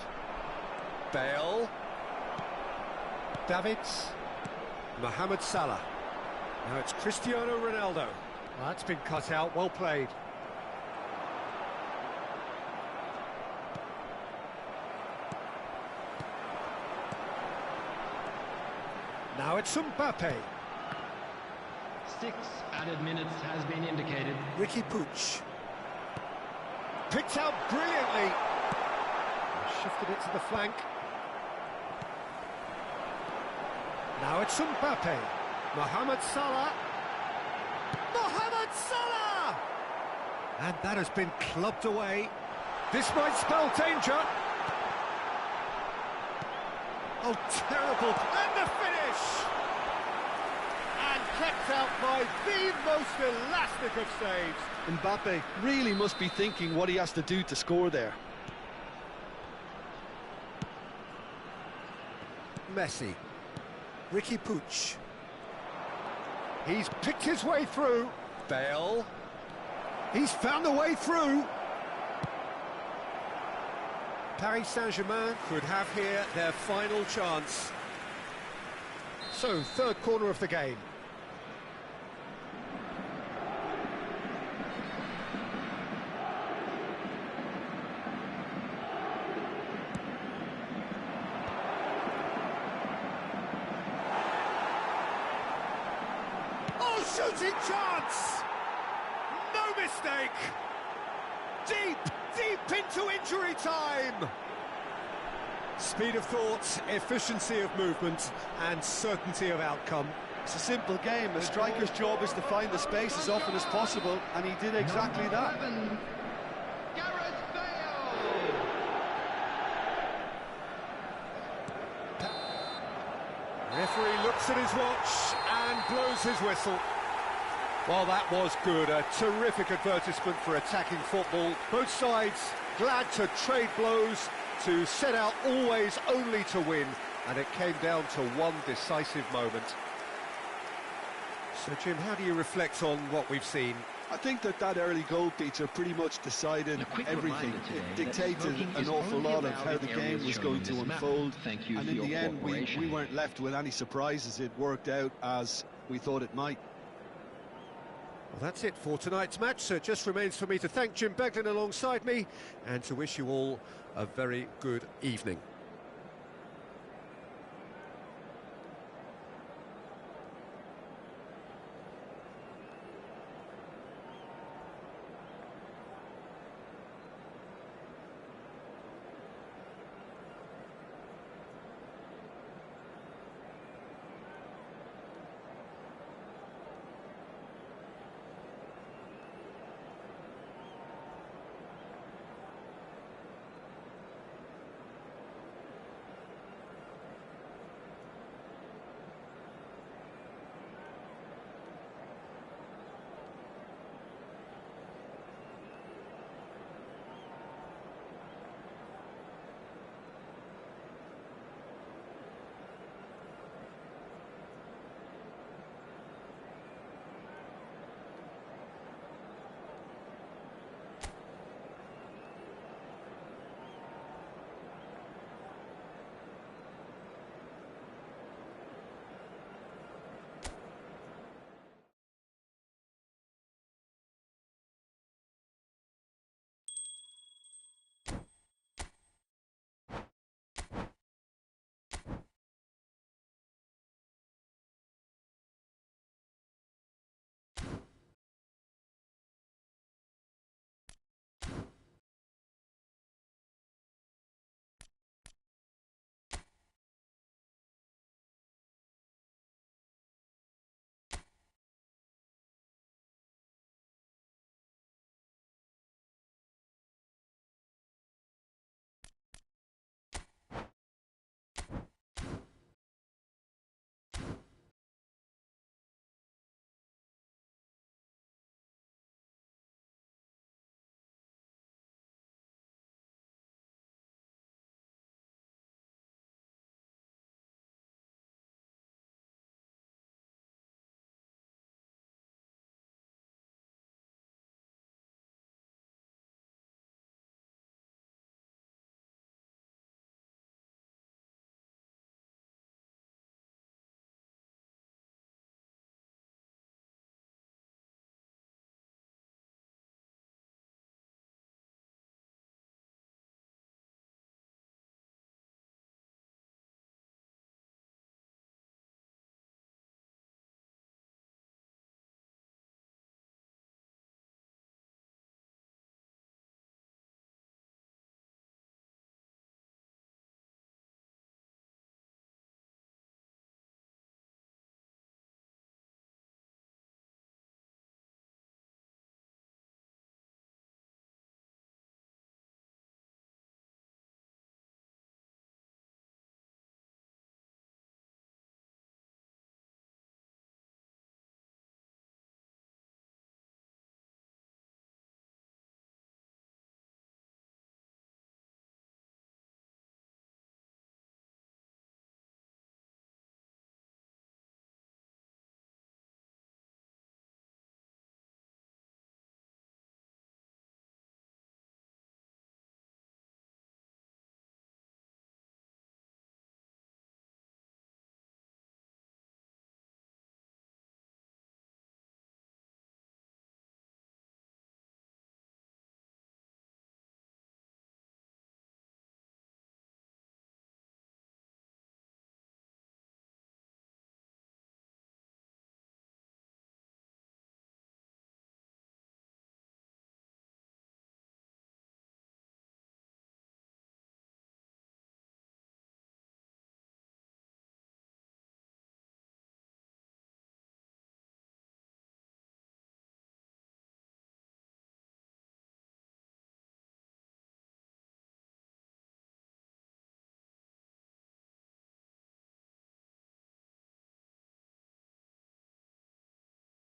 Bale. Davids. Mohamed Salah. Now it's Cristiano Ronaldo. Well, that's been cut out, well played. Now it's Mbappe. 6 added minutes has been indicated. Ricky Puig. Picked out brilliantly. Shifted it to the flank. Now it's Mbappe. Mohamed Salah. Mohamed Salah! And that has been clubbed away. This might spell danger. Oh, terrible. And the finish! And kept out by the most elastic of saves. Mbappe really must be thinking what he has to do to score there. Messi. Ricky Puig. He's picked his way through. Bale. He's found the way through. Paris Saint-Germain could have here their final chance. So, third corner of the game. Oh, shooting chance! No mistake! Deep into injury time! Speed of thought, efficiency of movement, and certainty of outcome. It's a simple game. A striker's job is to find the space as often as possible, and he did exactly that. 11, Gareth Bale. Referee looks at his watch and blows his whistle. Well, that was good. A terrific advertisement for attacking football. Both sides glad to trade blows, to set out always only to win, and it came down to one decisive moment. So, Jim, how do you reflect on what we've seen? I think that early goal, Peter, pretty much decided everything. It dictated an awful lot of how the game was going to unfold. And in the end, we weren't left with any surprises. It worked out as we thought it might. Well, that's it for tonight's match, so it just remains for me to thank Jim Beglin alongside me and to wish you all a very good evening.